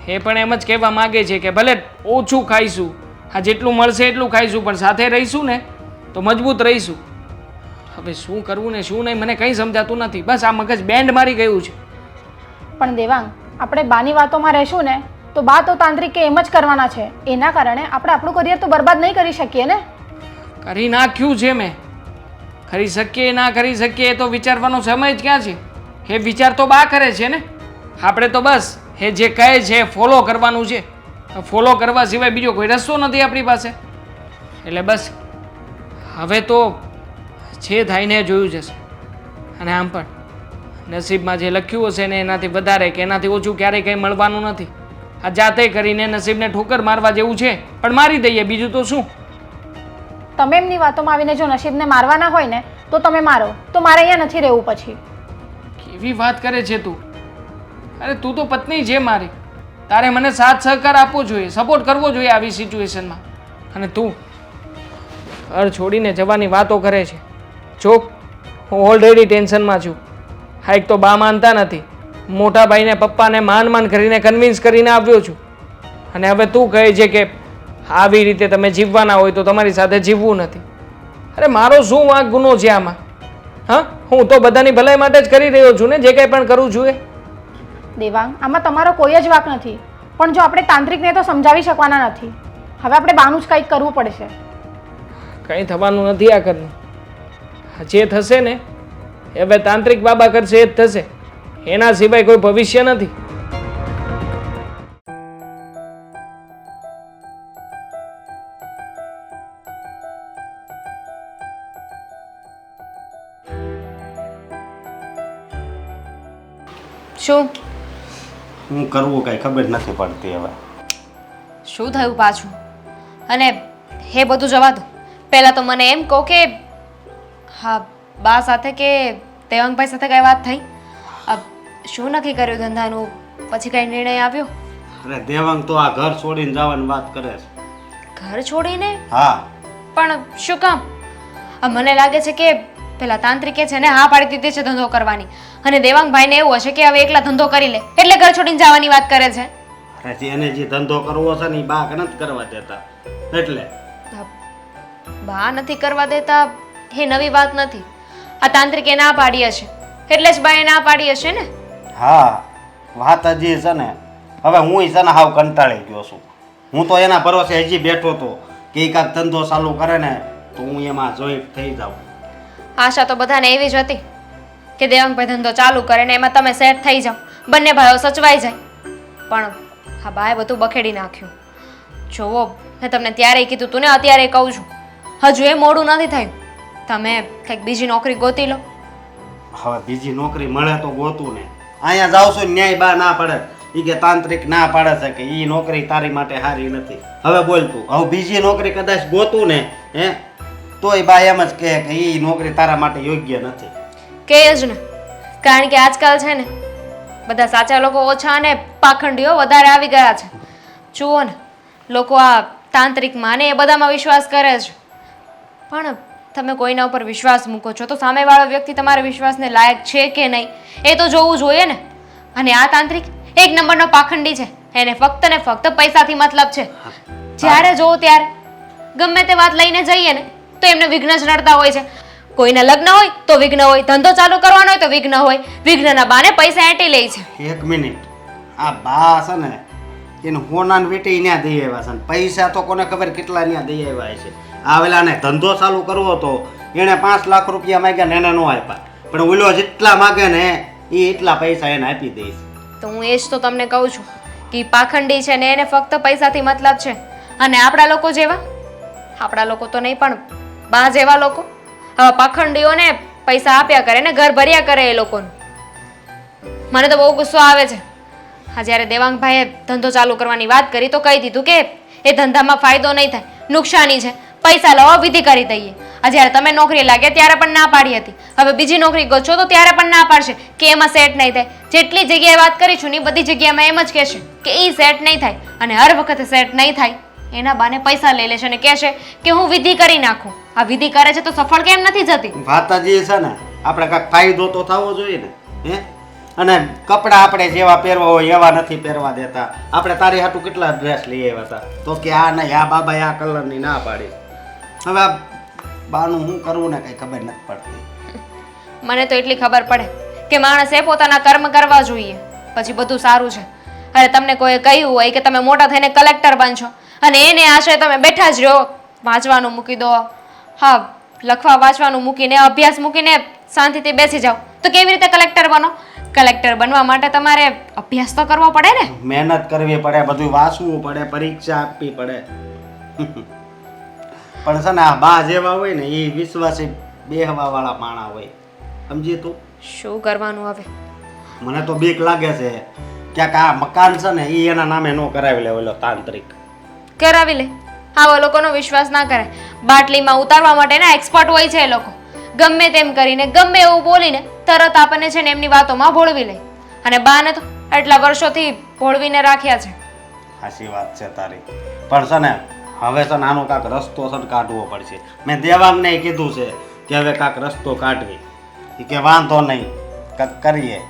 એ પણ એમ જ કહેવા માગે છે કે ભલે ઓછું ખાઈશું, આ જેટલું મળશે એટલું ખાઈશું, પણ સાથે રહીશું ને તો મજબૂત રહીશું. હવે શું કરવું ને શું નહીં મને કંઈ સમજાતું નથી. બસ આ મગજ બેન્ડ મારી ગયું છે. પણ દેવાંગ, આપણે બાની વાતોમાં રહેશું ને તો બા તો તાંત્રિકે એમ જ કરવાના છે. એના કારણે આપણે આપણું કરિયર તો બરબાદ નહીં કરી શકીએ ને. કરી નાખ્યું છે મેં. કરી શકીએ ના કરી શકીએ એ તો વિચારવાનો સમય જ ક્યાં છે? એ વિચાર તો બા કરે છે ને. આપણે તો બસ એ જે કહે છે ફોલો કરવાનું છે. ફોલો કરવા સિવાય બીજો કોઈ રસ્તો નથી આપણી પાસે. એટલે બસ હવે તો જે થાયને જોયું જશે. અને આમ પણ નસીબમાં જે લખ્યું હશે ને એનાથી વધારે કે એનાથી ઓછું ક્યારેય કંઈ મળવાનું નથી. આ જાતે કરીને નસીબને ઠોકર મારવા જેવું છે, પણ મારી દઈએ, બીજું તો શું. તમે એમની વાતોમાં આવીને જો નસીબને મારવાના હોય ને તો તમે મારો, તો મારે અહીંયા નથી રહેવું પછી. કેવી વાત કરે છે તું? અરે તું તો પત્ની છે મારી, તારે મને સાથ સહકાર આપવો જોઈએ, સપોર્ટ કરવો જોઈએ આવી સિચ્યુએશનમાં. અને તું ઘર છોડીને જવાની વાતો કરે છે. જો હું ઓલરેડી ટેન્શનમાં છું. હા, એક તો બા માનતા નથી, મોટા ભાઈને પપ્પાને માન કરીને કન્વિન્સ કરીને આવ્યો છું, અને હવે તું કહે છે કે આવી રીતે તમે જીવવાના હોય તો તમારી સાથે જીવવું નથી. અરે મારો શું વાંક ગુનો છે આમાં? હા, હું તો બધાની ભલાઈ માટે જ કરી રહ્યો છું ને જે કંઈ પણ કરું છું એ. દેવાંગ, આમાં તમારો કોઈ જ વાંક નથી. પણ જો આપણે તાંત્રિકને તો સમજાવી શકવાના નથી. હવે આપણે બાનું જ કંઈક કરવું પડશે. કંઈ થવાનું નથી આ ઘરનું. જે થશે ને એ હવે તાંત્રિક બાબા કરશે એ જ થશે. એના સિવાય કોઈ ભવિષ્ય નથી. શું હું કરવું કાંઈ ખબર નથી પડતી હવે. શું થયું પાછું? અને હે બધું જવા દો. પહેલાં તો મને એમ કહો કે હા, બા સાથે કે દેવાંગભાઈ સાથે કઈ વાત થઈ? શું નક્કી કર્યું ધંધાનું? પછી કઈ નિર્ણય આવ્યો? અરે દેવાંગ તો આ ઘર છોડીને જવાની વાત કરે છે. ઘર છોડીને? હા. પણ શું કામ? મને લાગે છે કે પેલા તાંત્રિકે છે ને હા પાડી દીધી છે ધંધો કરવાની, અને દેવાંગભાઈને એવું હશે કે હવે એકલા ધંધો કરી લે એટલે ઘર છોડીને જવાની વાત કરે છે. અરે એને જે ધંધો કરવો છે ને એ બા નથી કરવા દેતા એટલે. બા નથી કરવા દેતા એ નવી વાત નથી. આ તાંત્રિકે ના પાડી હશે એટલે જ બાએ ના પાડી હશે ને. હા, વાત હજી છે ને હવે હું છે ને હાવ કંટાળી ગયો છું. હું તો એના ભરોસે હજી બેઠો હતો કે એ કાંઈક ધંધો ચાલુ કરે ને તો હું એમાં જોઈન્ટ થઈ જાઉં. આશા તો બધાને એવી જ હતી કે દેવાંગભાઈ ધંધો ચાલુ કરે ને એમાં તમે સેટ થઈ જાઓ, બંને ભાઈઓ સચવાઈ જાય. પણ હા, બાએ બધું બખેડી નાખ્યું. જોવો, મેં તમને ત્યારે કીધું તું ને અત્યારે કહું છું, હજુ એ મોડું નથી થયું. તમે કંઈક બીજી નોકરી ગોતી લો. હવે બીજી નોકરી મળે તો ગોતું ને. અહીંયા જાવ છો ન્યાય બા ના પડે એ કે તાંત્રિક ના પાડે છે કે એ નોકરી તારી માટે સારી નથી. હવે બોલ તું, હવે બીજી નોકરી કદાચ ગોતું ને તોય બા એમ જ કહે કે એ નોકરી તારા માટે યોગ્ય નથી. કે જ ને, કારણ કે આજકાલ છે ને બધા સાચા લોકો ઓછા અને પાખંડીઓ વધારે આવી ગયા છે. જુઓ ને, લોકો આ તાંત્રિકમાં ને એ બધામાં વિશ્વાસ કરે છે, પણ તમે કોઈના ઉપર વિશ્વાસ મૂકો છો તો સામેવાળો વ્યક્તિ તમારા વિશ્વાસને લાયક છે કે નહીં એ તો જોવું જોઈએ ને. અને આ તાંત્રિક એક નંબરનો પાખંડી છે, એને ફક્ત ને ફક્ત પૈસાથી મતલબ છે. જ્યારે જોવો ત્યારે ગમે તે વાત લઈને જઈએ ને તો એમને વિઘ્ન જ નડતા હોય છે. કોઈના લગ્ન હોય તો વિઘ્ન હોય, ધંધો ચાલુ કરવાનો હોય તો વિઘ્ન હોય, વિઘ્નના બાને પૈસા એંટી લે છે. એક મિનિટ, આ બા છે ને એને હોનાન વીટી ન્યા દઈ આવ્યા છે ને પૈસા તો કોને ખબર કેટલા ન્યા દઈ આવ્યા છે. આવેલાને ધંધો ચાલુ કરવો હતો એને 5 લાખ રૂપિયા માંગ્યા ને એને ન આપ્યા, પણ ઓલો જેટલા માગે ને એ એટલા પૈસા એને આપી દઈશ. તો હું એ જ તો તમને કહું છું કે ઈ પાખંડી છે ને એને ફક્ત પૈસાથી મતલબ છે. અને આપણા લોકો જેવા, આપણા લોકો તો નહીં પણ બા જેવા લોકો હવે પાખંડીઓને પૈસા આપ્યા કરે ને ઘર ભર્યા કરે એ લોકોનું. મને તો બહુ ગુસ્સો આવે છે. હા, જ્યારે દેવાંગભાઈએ ધંધો ચાલુ કરવાની વાત કરી તો કહી દીધું કે એ ધંધામાં ફાયદો નહીં થાય, નુકસાની છે, પૈસા લાવો વિધિ કરી દઈએ. આ જ્યારે તમે નોકરી લાગ્યા ત્યારે પણ ના પાડી હતી, હવે બીજી નોકરી ગોચો તો ત્યારે પણ ના પાડશે કે એમાં સેટ નહીં થાય. જેટલી જગ્યાએ વાત કરી છું ને બધી જગ્યામાં એમ જ કહેશે કે એ સેટ નહીં થાય, અને હર વખતે સેટ નહીં થાય એના બાને પૈસા લઈ લેશે અને કહેશે કે હું વિધિ કરી નાખું. આ વિધિ કરે છે તો સફળ કેમ નથી જતી? વાતાજી છે ને આપણે કાંઈક ફાયદો તો થવો જોઈએ ને. અને કપડાં આપણે જેવા પહેરવા હોય એવા નથી પહેરવા દેતા. આપણે તારી હાટું કેટલા ડ્રેસ લઈ આવ્યા હતા તો કે આ નહીં, આ બાબાએ આ કલરની ના પાડી. હવે આ બાનું શું કરવું ને કંઈ ખબર નથી પડતી. મને તો એટલી ખબર પડે કે માણસે પોતાના કર્મ કરવા જોઈએ, પછી બધું સારું છે. અરે તમને કોઈ કહ્યું હોય કે તમે મોટા થઈને કલેક્ટર બનશો અને એને આશરે તમે બેઠા જ રહો, વાંચવાનું મૂકી દો, હા લખવા વાંચવાનું મૂકીને અભ્યાસ મૂકીને શાંતિથી બેસી જાઓ, તો કેવી રીતે કલેક્ટર બનો? કલેક્ટર બનવા માટે તમારે અભ્યાસ તો કરવો પડે ને, મહેનત કરવી પડે, બધું વાંચવું પડે, પરીક્ષા આપવી પડે. પણ છે ને આ બા જેવા હોય ને એ વિશ્વાસી બેહવા વાળા માણા હોય, સમજી તું? શું કરવાનું હવે? મને તો બીક લાગે છે ક્યાંક આ મકાન છે ને એ એના નામે નો કરાવી લે ઓલો તાંત્રિક. કરાવી લે. આવા લોકોનો વિશ્વાસ ના કરાય. બાટલીમાં ઉતારવા માટેના એક્સપર્ટ હોય છે એ લોકો. ગમે તેમ કરીને ગમે એવું બોલીને તરત આપણને છે ને એમની વાતોમાં ભોળવી લે. અને બાને તો આટલા વર્ષોથી ભોળવીને રાખ્યા છે. સાચી વાત છે તારી, પણ છે ને હવે છે ને આનો કાંક રસ્તો છે ને કાઢવો પડશે. મેં દેવાંગને કીધું છે કે હવે કાંક રસ્તો કાઢવી. એ કે વાંધો નહીં, કાંક કરીએ.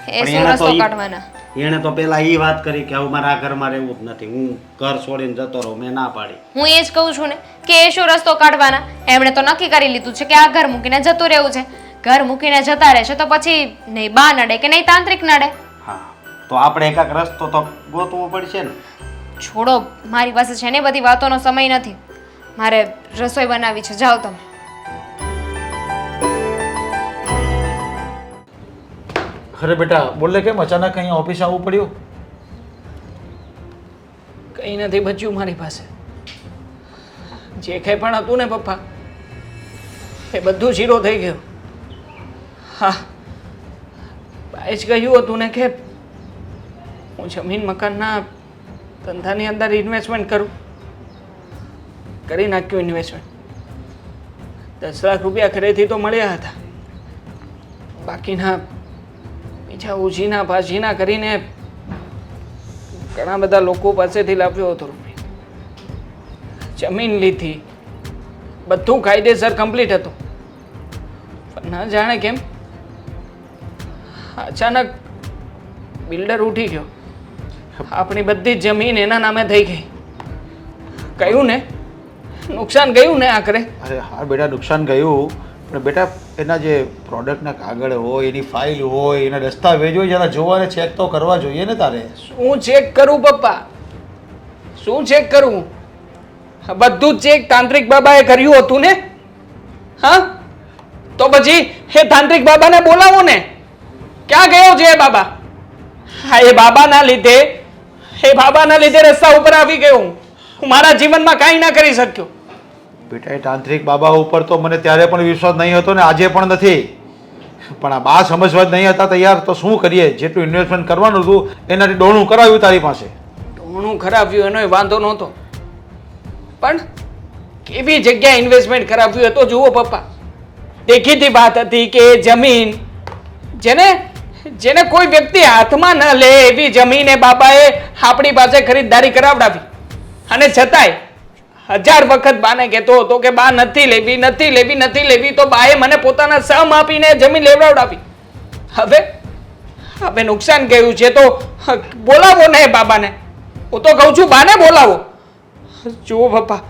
એ શું રસ્તો કાઢવાના? એણે તો પેલા એ વાત કરી કે હવે મારા ઘરમાં રહેવું જ નથી, હું ઘર છોડીને જતો રહું. મેં ના પાડી. હું એ જ કહું છું ને કે એ શું રસ્તો કાઢવાના? એમણે તો નક્કી કરી લીધું છે કે આ ઘર મૂકીને જતું રહેવું છે. ઘર મૂકીને જતા રહેશે તો પછી નહીં બા નડે કે નહીં તાંત્રિક નડે. હા, તો આપણે કાંક રસ્તો તો ગોતવો પડશે ને. છોડો, મારી પાસે છે ને બધી વાતોનો સમય નથી. મારે રસોઈ બનાવી છે, જાઓ તમે. અરે બેટા બોલે કેમ અચાનક અહીંયા ઓફિસ આવવું પડ્યું? કંઈ નથી બચ્યું મારી પાસે. જે કંઈ પણ હતું ને પપ્પા એ બધું ઝીરો થઈ ગયું. હા, બાએ જ કહ્યું હતું ને કે હું જમીન મકાનના ધંધાની અંદર ઇન્વેસ્ટમેન્ટ કરું. કરી નાખ્યું ઇન્વેસ્ટમેન્ટ. 10 લાખ રૂપિયા ઘરેથી તો મળ્યા હતા, બાકીના બીજા ઉજીના ભાજીના કરીને ઘણા બધા લોકો પાસેથી લાવ્યો હતો રૂપિયા. જમીન લીધી, બધું કાયદેસર કમ્પ્લીટ હતું, પણ ન જાણે કેમ અચાનક બિલ્ડર ઉઠી ગયો. આપણી બધી જ જમીન એના નામે થઈ ગઈ. કહ્યું ને નુકસાન ગયું ને આખરે. અરે હા બેટા નુકસાન ગયું, પણ બેટા એના જે પ્રોડક્ટના કાગળ હોય, એની ફાઇલ હોય, એના દસ્તાવેજ હોય, જરા જોવા અને ચેક તો કરવા જોઈએ ને તારે. શું ચેક કરું પપ્પા? શું ચેક કરું? બધું જ ચેક તાંત્રિક બાબાએ કર્યું હતું ને. હા, તો પછી એ તાંત્રિક બાબાને બોલાવો ને. ક્યાં ગયો છે એ બાબા? હા, એ બાબાના લીધે રસ્તા ઉપર આવી ગયો હું. મારા જીવનમાં કાંઈ ના કરી શક્યો. બેટા એ તાંત્રિક બાબા ઉપર તો મને ત્યારે પણ વિશ્વાસ નહીં હતો ને આજે પણ નથી. પણ આ બા સમજવા જ નહીં હતા તૈયાર તો શું કરીએ? જેટલું ઇન્વેસ્ટમેન્ટ કરવાનું હતું એનાથી ડોણું કરાવ્યું તારી પાસે. ઘણું કરાવ્યું એનો વાંધો નહોતો, પણ કેવી જગ્યાએ ઇન્વેસ્ટમેન્ટ કરાવ્યું એ તો જુઓ પપ્પા. દેખીતી વાત હતી કે એ જમીન જેને કોઈ વ્યક્તિ હાથમાં ન લે એવી જમીન એ બાબાએ આપણી પાસે ખરીદદારી કરાવડાવી. અને છતાંય 1000 વખત બાને કહેતો હતો કે બા નથી લેવી, નથી લેવી, નથી લેવી, તો બાએ મને પોતાના સમ આપીને જમીન લેવડાવડાવી. હવે નુકસાન ગયું છે તો બોલાવો ને બાબાને. હું તો કહું છું બાને બોલાવો. જુઓ પપ્પા,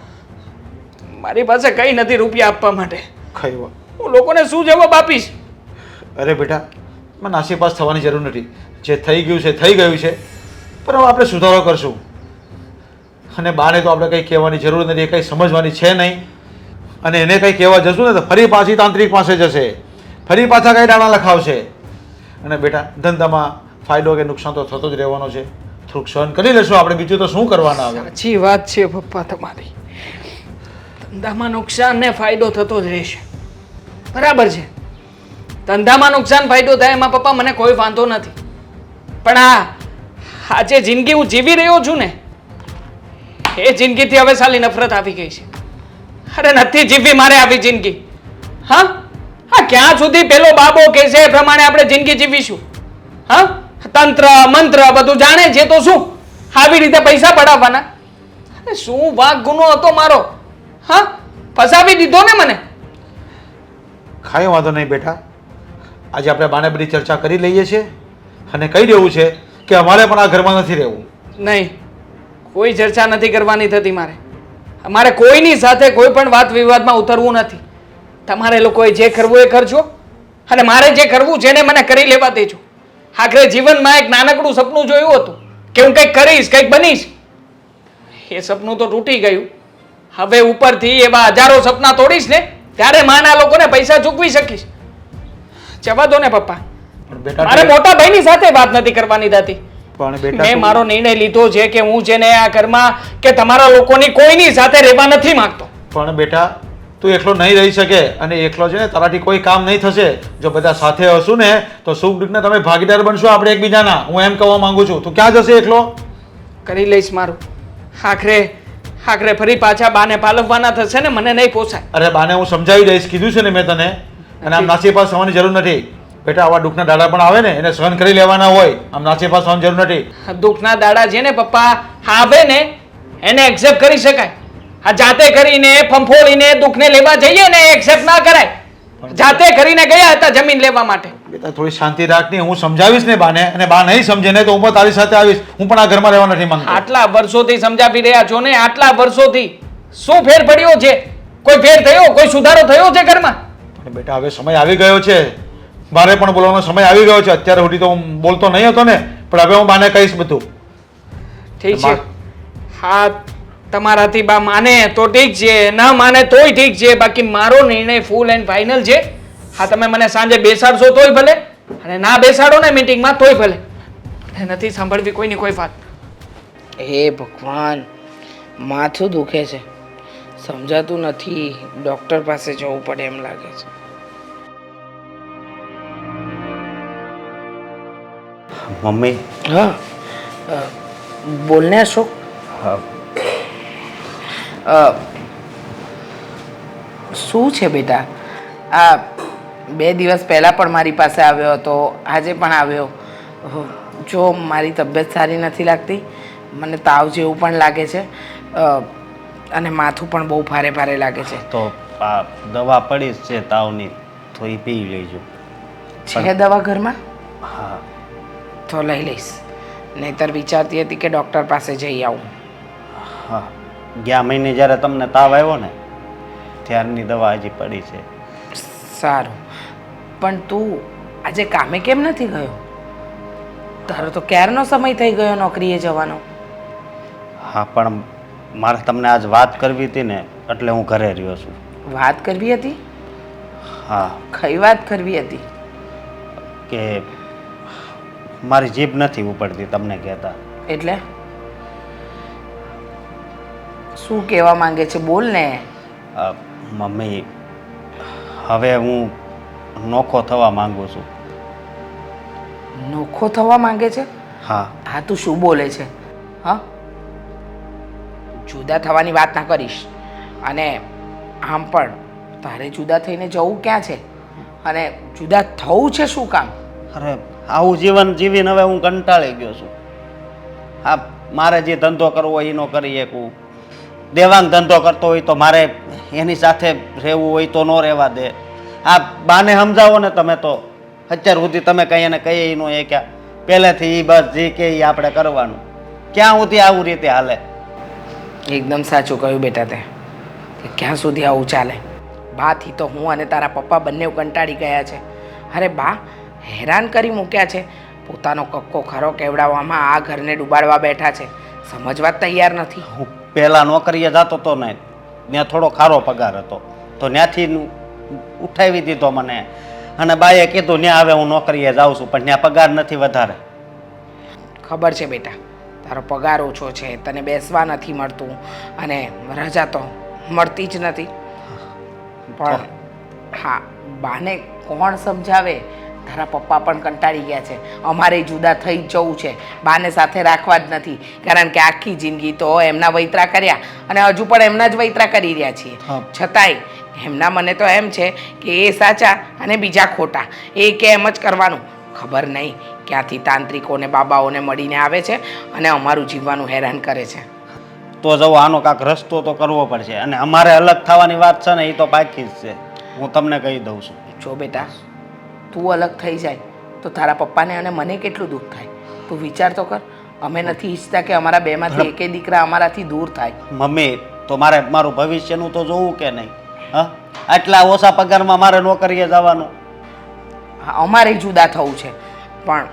મારી પાસે કઈ નથી રૂપિયા આપવા માટે. કઈ વાત? હું લોકોને શું જવાબ આપીશ? અરે બેટા, મને નાસીપાસ થવાની જરૂર નથી. જે થઈ ગયું છે થઈ ગયું છે, પણ હવે આપણે સુધારો કરશું. અને બાને તો આપણે કંઈ કહેવાની જરૂર નથી, એ કંઈ સમજવાની છે નહીં. અને એને કંઈ કહેવા જશું ને તો ફરી પાછી તાંત્રિક પાસે જશે, ફરી પાછા કંઈ દાણા લખાવશે. અને બેટા, ધંધામાં ફાયદો કે નુકસાન તો થતો જ રહેવાનો છે. થોડુંક સહન કરી લેશું આપણે, બીજું તો શું કરવાના આવે. સાચી વાત છે પપ્પા તમારી. ધંધામાં નુકસાન ને ફાયદો થતો જ રહેશે, બરાબર છે. ધંધામાં નુકસાન ફાયદો થાય એમાં પપ્પા મને કોઈ વાંધો નથી, પણ આ જે જિંદગી હું જીવી રહ્યો છું ને એ જિંદગીથી હવે સાલી નફરત આવી ગઈ છે. અરે નથી જીવવી મારે આવી જિંદગી. હા, ક્યાં સુધી પેલો બાબો કહે છે એ પ્રમાણે આપણે જિંદગી જીવીશું? હા, તંત્ર મંત્ર બધું જાણે છે તો શું આવી રીતે પૈસા પડાવવાના? અરે શું વાંક ગુનો હતો મારો? હા, ફસાવી દીધો ને મને. કાંઈ વાંધો નહીં બેટા, આજે આપણે બાને બધી ચર્ચા કરી લઈએ છીએ અને કહી દેવું છે કે અમારે પણ આ ઘરમાં નથી રહેવું. નહીં, કોઈ ચર્ચા નથી કરવાની થતી મારે. અમારે કોઈની સાથે કોઈ પણ વાત વિવાદમાં ઉતરવું નથી. તમારે લોકોએ જે કરવું એ કરજો અને મારે જે કરવું છે ને મને કરી લેવા દેજો. આખરે જીવનમાં એક નાનકડું સપનું જોયું હતું કે હું કંઈક કરીશ, કંઈક બનીશ. એ સપનું તો તૂટી ગયું. હવે ઉપરથી એવા હજારો સપના તોડીશ ને ત્યારે માના લોકોને પૈસા ચૂકવી શકીશ. જવા દો ને પપ્પા, પણ બેટા, મારે મોટા ભાઈની સાથે વાત નથી કરવાની થતી. પણ બેટા મેં તું- મારો નિર્ણય લીધો છે કે હું છે ને આ ઘરમાં કે તમારા લોકોની કોઈની સાથે રહેવા નથી માંગતો. પણ બેટા, તું એકલો નહીં રહી શકે અને એકલો છે ને તારાથી કોઈ કામ નહીં થશે. જો બધા સાથે હશું ને તો સુખ દુઃખને તમે ભાગીદાર બનશો આપણે એકબીજાના. હું એમ કહેવા માંગુ છું. તું ક્યાં જશે એકલો? કરી લઈશ મારું. આખરે ફરી પાછા બાને પાલવવાના થશે ને મને નહીં પોસાય. અરે બાને હું સમજાવી દઈશ, કીધું છે ને મેં તને. અને આમ નાસીપાસ થવાની જરૂર નથી બેટા. આવા દુઃખના દાડા પણ આવે ને એને સહન કરી લેવાના હોય. આમ નાસીપાસ થવાની જરૂર નથી. દુઃખના દાડા છે ને પપ્પા આવે ને એને એક્સેપ્ટ કરી શકાય. આ જાતે કરીને ફંફોળીને દુઃખને લેવા જઈએ ને એક્સેપ્ટ ના કરાય. જાતે કરીને ગયા હતા જમીન લેવા માટે. બેટા થોડી શાંતિ રાખ ને. હું સમજાવીશ ને બાને, અને બા નહીં સમજે ને તો હું પણ તારી સાથે આવીશ. હું પણ આ ઘરમાં રહેવા નથી માંગતો. આટલા વર્ષોથી સમજાવી રહ્યા છો ને, આટલા વર્ષોથી શું ફેર પડ્યો છે? કોઈ ફેર થયો? કોઈ સુધારો થયો છે ઘરમાં? પણ બેટા હવે સમય આવી ગયો છે, મારે પણ બોલવાનો સમય આવી ગયો છે. અત્યારે સુધી તો હું બોલતો નહીં હતો ને, પણ હવે હું બાને કહીશ બધું. ઠીક છે. હા, તમારાથી બા માને તો ઠીક છે, ના માને તોય ઠીક છે. બાકી મારો નિર્ણય ફૂલ એન્ડ ફાઇનલ છે. હા, તમે મને સાંજે બેસાડશો તોય ભલે, અને ના બેસાડો ને મીટિંગમાં તોય ભલે. મને નથી સાંભળવી કોઈની કોઈ વાત. હે ભગવાન, માથું દુખે છે, સમજાતું નથી. ડૉક્ટર પાસે જવું પડે એમ લાગે છે. મમ્મી. હા, બોલને અશોક. હા, શું છે બેટા? આ 2 દિવસ પહેલાં પણ મારી પાસે આવ્યો હતો, આજે પણ આવ્યો. જો મારી તબિયત સારી નથી લાગતી, મને તાવ જેવું પણ લાગે છે અને માથું પણ બહુ ભારે ભારે લાગે છે. તો આ દવા પડી છે તાવની, તો એ પી લેજો. છે દવા ઘરમાં? હા. તો લઈ લઈશ. નહીંતર વિચારતી હતી કે ડૉક્ટર પાસે જઈ આવું. હા, ગયા મહિને જ્યારે તમને તાવ આવ્યો ને ત્યારની દવા હજી પડી છે. સારું, પણ તું આજે કામે કેમ નથી ગયો? તારો તો ક્યારનો સમય થઈ ગયો નોકરીએ જવાનો. હા, પણ મારે તમને આજ વાત કરવી હતી ને એટલે હું ઘરે રહ્યો છું. વાત કરવી હતી? હા, કઈ વાત કરવી હતી? કે મારી જીભ નથી ઉપડતી તમને કહેતા. એટલે શું કહેવા માંગે છે? બોલ ને. મમ્મી, હવે હું નોખો થવા માંગુ છું. નોખો થવા માંગે છે? હા. હા, તું શું બોલે છે? હા, જુદા થવાની વાત ના કરીશ. અને આમ પણ તારે જુદા થઈને જવું ક્યાં છે? અને જુદા થવું છે શું કામ? અરે આવું જીવન જીવીને હવે હું કંટાળી ગયો છું. હા, મારે જે ધંધો કરવો હોય એનો કરી શકું. દેવાંગ ધંધો કરતો હોય તો મારે એની સાથે રહેવું હોય તો ન રહેવા દે. આ બાને સમજાવો ને તમે તો. અત્યાર સુધી તમે કઈ એને કહીએ ન એ ક્યાં પહેલેથી એ બસ જે કે એ આપણે કરવાનું. ક્યાં સુધી આવું રીતે હાલે? એકદમ સાચું કહ્યું બેટા તે, કે ક્યાં સુધી આવું ચાલે. બાથી તો હું અને તારા પપ્પા બંને કંટાળી ગયા છે. અરે બા હેરાન કરી મૂક્યા છે. પોતાનો કક્કો ખરો કેવડાવવામાં આ ઘરને ડૂબાડવા બેઠા છે. સમજવા જ તૈયાર નથી. હું પહેલાં નોકરીએ જતો હતો ને, ત્યાં થોડો ખારો પગાર હતો તો ત્યાંથી ઉઠાવી દીધો મને. અને બાએ કીધું ત્યાં હવે હું નોકરીએ જાઉં છું, પણ ત્યાં પગાર નથી વધારે. ખબર છે બેટા, તારો પગાર ઓછો છે, તને બેસવા નથી મળતું અને રજા તો મળતી જ નથી. પણ હા, બાને કોણ સમજાવે? તારા પપ્પા પણ કંટાળી ગયા છે. અમારે જુદા થઈ જ જવું છે, બાને સાથે રાખવા જ નથી. કારણ કે આખી જિંદગી તો એમના વૈતરા કર્યા અને હજુ પણ એમના જ વૈતરા કરી રહ્યા છીએ. છતાંય એમના મને તો એમ છે કે એ સાચા અને બીજા ખોટા, એ કે એમ જ કરવાનું. ખબર નહીં ક્યાંથી તાંત્રિકોને બાબાઓને મળીને આવે છે અને અમારું જીવવાનું હેરાન કરે છે. તો જવો આનો કાંક રસ્તો તો કરવો પડશે. અને અમારે અલગ થવાની વાત છે ને, એ તો પાકી જ છે, હું તમને કહી દઉં છું. જો બેટા, તું અલગ થઈ જાય તો તારા પપ્પાને અને મને કેટલું દુઃખ થાય. તું વિચાર તો કર. અમે નથી ઈચ્છતા કે અમારા બેમાંથી એકે દીકરા અમારાથી દૂર થાય. મમ્મી, તો મારે મારું ભવિષ્યનું તો જોવું કે નહીં? હા, આટલા ઓછા પગારમાં મારે નોકરીએ જવાનું? હા, અમારે જુદા થવું છે, પણ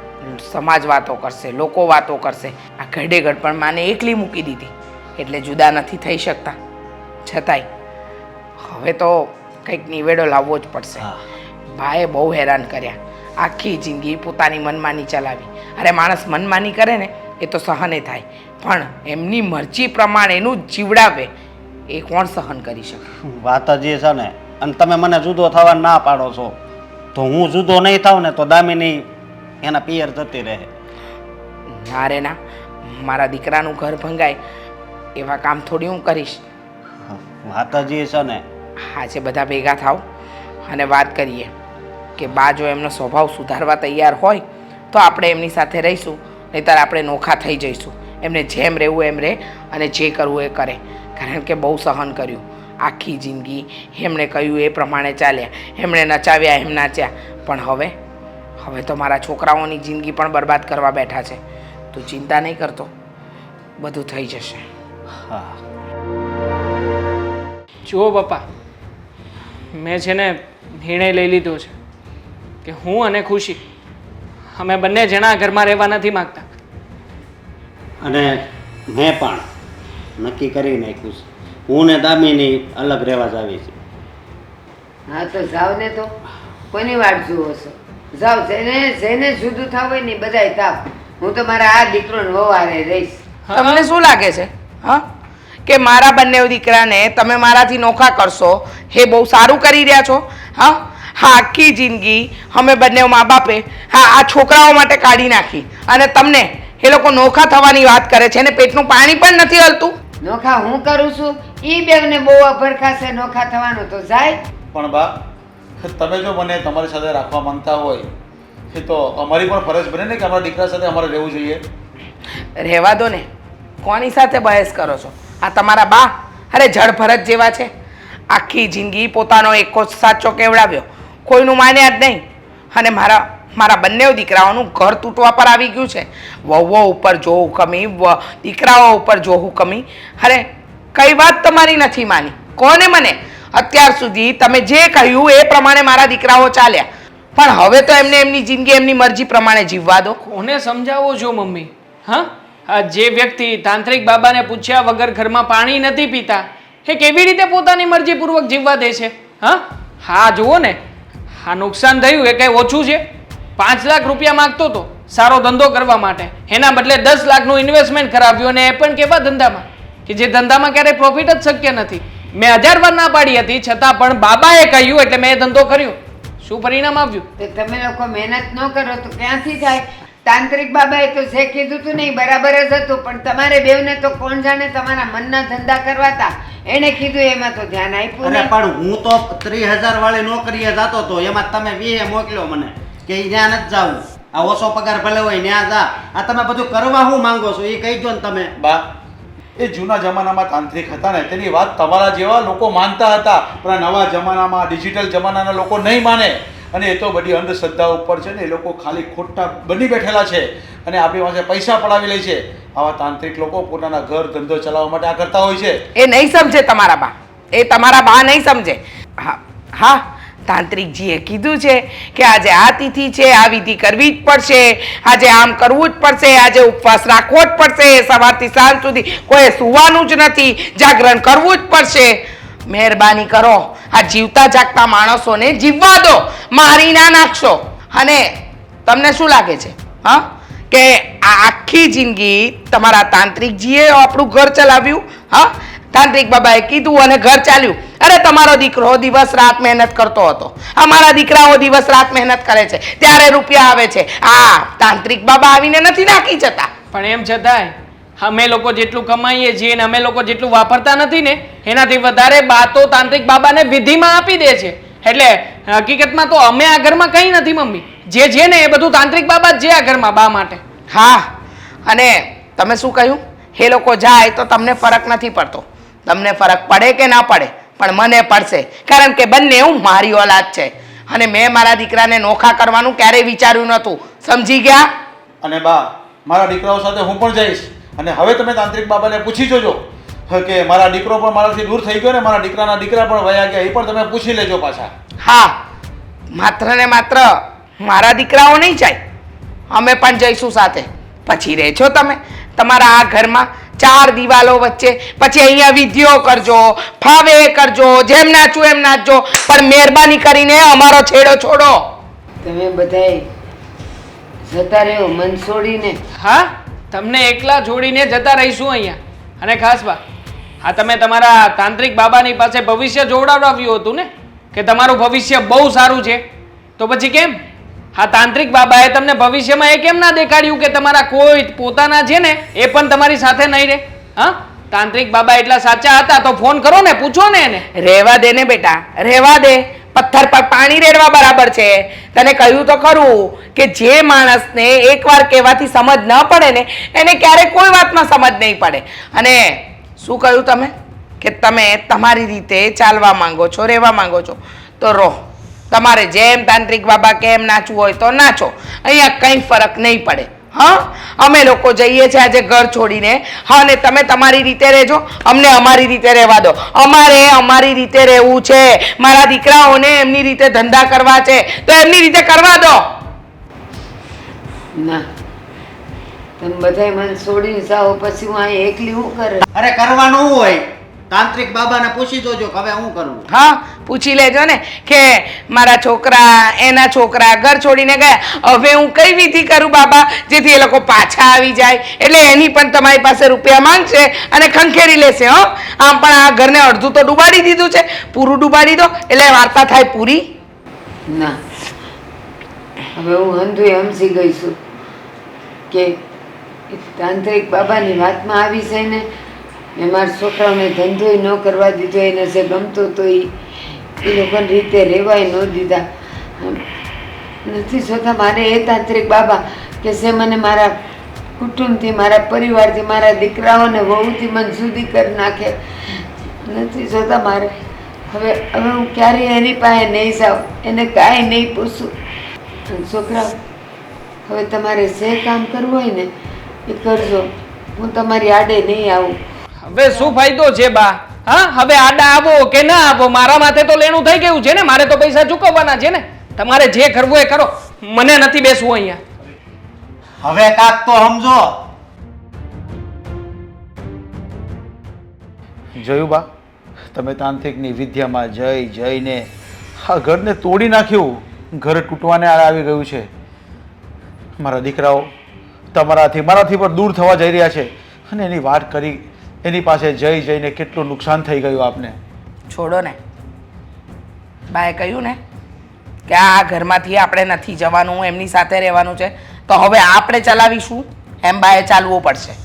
સમાજ વાતો કરશે, લોકો વાતો કરશે. આ ઘડે ઘડ પણ માને એકલી મૂકી દીધી એટલે જુદા નથી થઈ શકતા. છતાંય હવે તો કંઈક નિવેડો લાવવો જ પડશે. ભાઈએ બહુ હેરાન કર્યા. આખી જિંદગી પોતાની મનમાની ચલાવી. અરે માણસ મનમાની કરે ને એ તો સહને થાય, પણ એમની મરજી પ્રમાણેનું જીવડાવે એ કોણ સહન કરી શકે? વાત જ એ છે ને. અને તમે મને જુદો થવા ના પાડો છો, તો હું જુદો નહીં થાવ ને તો દામિની એના પિયર જતી રહે. ના રે ના, મારા દીકરાનું ઘર ભંગાય એવા કામ થોડી હું કરીશ. વાત જ એ છે ને. આજે બધા ભેગા થાવ અને વાત કરીએ કે બા જો એમનો સ્વભાવ સુધારવા તૈયાર હોય તો આપણે એમની સાથે રહીશું, નહીંતર આપણે નોખા થઈ જઈશું. એમને જેમ રહેવું એમ રહે અને જે કરવું એ કરે. કારણ કે બહુ સહન કર્યું આખી જિંદગી. એમણે કહ્યું એ પ્રમાણે ચાલ્યા, એમણે નચાવ્યા એમ નાચ્યા. પણ હવે તો મારા છોકરાઓની જિંદગી પણ બરબાદ કરવા બેઠા છે. તું ચિંતા નહીં કરતો, બધું થઈ જશે. હા. જુઓ પપ્પા, મેં છે ને નિર્ણય લઈ લીધો છે કે હું અને ખુશી અમે બંને જણા આ ઘરમાં રહેવા નથી માગતા. અને મેં પણ નક્કી કરી નાખ્યું છે, હું ને દામિની અલગ રહેવા જ આવી છે. હા તો જાવ ને, તો કોની વાટ જુઓ છો? જાવ, જેને જુદું થાવ હોય ને બધાય થાવ. હું તો મારા આ દીકરો વવારે રહીશ. તમને શું લાગે છે હા, કે મારા બંને દીકરાને તમે મારાથી નોખા કરશો? એ બહુ સારું કરી રહ્યા છો. હા હા, આખી જિંદગી અમે બંને મા બાપે આ છોકરાઓ માટે કાઢી નાખી અને તમને એ લોકો નોખા થવાની વાત કરે છે ને પેટનું પાણી પણ નથી હલતું. નોખા હું કરું છું, ઈ બેવને બહુ અભરખાશે નોખા થવાનું તો જાય. પણ બા, તમે જો મને તમારી સાથે રાખવા માંગતા હોય એ તો અમારી પણ ફરજ બને ને કે અમારા દીકરા સાથે અમારે રહેવું જોઈએ. રહેવા દો ને, કોની સાથે બહેસ કરો છો? આ તમારા બા અરે જળ ભરત જેવા છે. આખી જિંદગી પોતાનો એકો સાચો કેવડાવ્યો, કોઈનું માન્યા જ નહીં. અને મારા બંને દીકરાઓનું ઘર તૂટવા પર આવી ગયું છે. વહુઓ ઉપર જોવું કમી, દીકરાઓ ઉપર જોવું કમી. અરે કઈ વાત તમારી નથી માની? કોને મને? અત્યાર સુધી તમે જે કહ્યું એ પ્રમાણે મારા દીકરાઓ ચાલ્યા, પણ હવે તો એમને એમની જિંદગી એમની મરજી પ્રમાણે જીવવા દો. કોને સમજાવો છો મમ્મી? હા, આ જે વ્યક્તિ તાંત્રિક બાબાને પૂછ્યા વગર ઘરમાં પાણી નથી પીતા, એ કેવી રીતે પોતાની મરજીપૂર્વક જીવવા દે છે? હા જુઓ ને, આ નુકસાન થયું એ કંઈ ઓછું છે? 5 લાખ રૂપિયા માગતો હતો સારો ધંધો કરવા માટે, એના બદલે 10 લાખનું ઇન્વેસ્ટમેન્ટ કરાવ્યું, અને એ પણ કેવા ધંધામાં કે જે ધંધામાં ક્યારેય પ્રોફિટ જ શક્ય નથી. મેં 1000 વાર ના પાડી હતી, છતાં પણ બાબાએ કહ્યું એટલે મેં એ ધંધો કર્યો. શું પરિણામ આવ્યું? તો તમે લોકો મહેનત ન કરો તો ક્યાંથી થાય? તાંત્રિક બાબાએ તો જે કીધું હતું ને એ બરાબર જ હતું, પણ તમારે બેવને તો કોણ જાણે તમારા મનના ધંધા કરવાતા. એણે કીધું એમાં તો ધ્યાન આપ્યું અરે નહીં. પણ હું તો 30,000 વાળી નોકરીએ જતો હતો, એમાં તમે 20 મોકલ્યો મને કે ઈ ત્યાં નથી જાવું, આ ઓછો પગાર ભલે હોય ત્યાં જા. આ તમે બધું કરવા શું માંગો છો એ કહી દો ને તમે. બા એ જૂના જમાનામાં તાંત્રિક હતા ને તેની વાત તમારા જેવા લોકો માનતા હતા, પણ આ નવા જમાનામાં ડિજિટલ જમાનાના લોકો નહીં માને. અને એ તો બધી અંધશ્રદ્ધા ઉપર છે ને એ લોકો ખાલી ખોટા બની બેઠેલા છે અને આપણી પાસે પૈસા પડાવી લે છે. આવા તાંત્રિક લોકો પોતાના ઘર ધંધો ચલાવવા માટે આ કરતા હોય છે. એ નહીં સમજે તમારા બા, એ તમારા બા નહીં સમજે. હા હા, તાંત્રિકજીએ કીધું છે કે આજે આ તિથિ છે, આ વિધિ કરવી જ પડશે, આજે આમ કરવું જ પડશે, આજે ઉપવાસ રાખવો જ પડશે, સવારથી સાંજ સુધી કોઈ સુવાનું જ નથી, જાગરણ કરવું જ પડશે. મહેરબાની કરો, આ જીવતા જાગતા માણસોને જીવવા દો, મારી ના નાખશો. અને તમને શું લાગે છે હા કે આ આખી જિંદગી તમારા તાંત્રિકજીએ આપણું ઘર ચલાવ્યું? હા, તાંત્રિક બાબાએ કીધું અને ઘર ચાલ્યું. અરે તમારો દીકરો દિવસ રાત મહેનત કરતો હતો, અમારા દીકરાઓ દિવસ રાત મહેનત કરે છે, ત્યારે રૂપિયા આવે છે. આ તાંત્રિક બાબા આવીને નથી નાખી જતા. પણ એમ છતાંય અમે લોકો જેટલું કમાઈએ છીએ ને અમે લોકો જેટલું વાપરતા નથી ને એનાથી વધારે બા તો તાંત્રિક બાબાને વિધિમાં આપી દે છે. એટલે હકીકતમાં તો અમે આ ઘરમાં કંઈ નથી મમ્મી, જે છે ને એ બધું તાંત્રિક બાબા જ છે આ ઘરમાં બા માટે. હા, અને તમે શું કહ્યું? એ લોકો જાય તો તમને ફરક નથી પડતો. તમને ફરક પડે કે ના પડે, પણ મને પડશે, કારણ કે બંને હું મારી ઓલાદ છે અને મેં મારા દીકરાને નોખા કરવાનું ક્યારેય વિચાર્યું નહોતું. સમજી ગયા? અને બા મારા દીકરાઓ સાથે હું પણ જઈશ. અને હવે તમે તાંત્રિક બાબાને પૂછી જોજો કે મારા દીકરો પણ મારાથી દૂર થઈ ગયો ને મારા દીકરાના દીકરા પણ વયા ગયા, એ પણ તમે પૂછી લેજો પાછા. હા, માત્ર ને માત્ર મારા દીકરાઓ નહીં જાય, અમે પણ જઈશું સાથે. પછી રહેજો તમે તમારા આ ઘરમાં 4 દિવાલો વચ્ચે, પછી અહીંયા વિધિઓ કરજો, ફાવે એ કરજો, જેમ નાચું એમ નાચજો, પણ મહેરબાની કરીને અમારો છેડો છોડો. તમે બધાય જતા રહ્યો મન છોડીને. હા, તમને એકલા છોડીને જતા રહીશું અહીંયા. અને ખાસ વાત, હા તમે તમારા તાંત્રિક બાબાની પાસે ભવિષ્ય જોવડાવ્યું હતું ને કે તમારું ભવિષ્ય બહુ સારું છે, તો પછી કેમ હા તાંત્રિક બાબાએ તમને ભવિષ્યમાં એ કેમ ના દેખાડ્યું કે તમારા કોઈ પોતાના છે ને એ પણ તમારી સાથે નહીં રહે? હા, તાંત્રિક બાબા એટલા સાચા હતા તો ફોન કરો ને, પૂછો ને એને. રહેવા દે ને બેટા, રહેવા દે. પથ્થર પર પાણી રેડવા બરાબર છે. તને કહ્યું તો ખરું કે જે માણસને એકવાર કહેવાથી સમજ ન પડે ને એને ક્યારેય કોઈ વાતમાં સમજ નહીં પડે. અને શું કહ્યું તમે કે તમે તમારી રીતે ચાલવા માંગો છો, રહેવા માંગો છો, તો રહો. તમારે જેમ તાંત્રિક બાબા કેમ નાચવું હોય તો નાચો, અહીંયા કંઈ ફરક નહીં પડે. હા, અમે લોકો જઈએ છીએ આજે ઘર છોડીને. હા, અને તમે તમારી રીતે રહેજો, અમને અમારી રીતે રહેવા દો. અમારે અમારી રીતે રહેવું છે, મારા દીકરાઓને એમની રીતે ધંધા કરવા છે તો એમની રીતે કરવા દો. ના, તમે બધાય મન છોડીને જાઓ પછી હું અહીં એકલી શું કરે? અરે કરવાનું શું હોય? તાંત્રિક બાબાને પૂછી જોજો કે હવે શું કરવું. હા, પૂછી લેજો ને કે મારા છોકરા એના છોકરા ઘર છોડીને ગયા, હવે હું કઈ વિધિ કરું બાબા જેથી એ લોકો પાછા આવી જાય? એટલે એની પણ તમારી પાસે રૂપિયા માંગશે અને ખંખેરી લેશે. હો, આમ પણ આ ઘરને અડધું તો ડૂબાડી દીધું છે, પૂરું ડૂબાડી દો એટલે વાર્તા થાય પૂરી. ના, હવે હું અંધુએ સમજી ગઈ છું કે તાંત્રિક બાબાની વાતમાં આવી છે ને મેં મારા છોકરાઓને ધંધોય ન કરવા દીધો, એને જે ગમતો હતો એ લોકોની રીતે રહેવાય ન દીધા. નથી જોતા મારે એ તાંત્રિક બાબા કે જે મને મારા કુટુંબથી, મારા પરિવારથી, મારા દીકરાઓને વહુથી મને જુદી કરી નાખે. નથી જોતા મારે. હવે હું ક્યારેય એની પાસે નહીં જાઉં, એને કાંઈ નહીં પૂછું. છોકરાઓ, હવે તમારે જે કામ કરવું હોય ને એ કરજો, હું તમારી આડે નહીં આવું. હવે શું ફાયદો છે બા? હા, હવે આડા આવો કે ના આવો મારા માથે તો લેણું થઈ ગયું છે ને, મારે તો પૈસા ચૂકવવાના છે ને. તમારે જે કરવું એ કરો, મને નથી બેસવું અહીંયા. હવે કાક તો સમજો. જોયું બા, તમે તાંત્રિકની વિદ્યામાં જઈને આ ઘરને તોડી નાખ્યું, ઘર તૂટવાને આવી ગયું છે. મારા દીકરાઓ મારાથી પણ દૂર થવા જઈ રહ્યા છે અને એની વાત કરી એની પાસે જઈને કેટલું નુકસાન થઈ ગયું આપને. છોડો ને, બાએ કહ્યું ને કે આ ઘરમાંથી આપણે નથી જવાનું, એમની સાથે રહેવાનું છે, તો હવે આપણે ચલાવીશું એમ બાએ ચાલવું પડશે.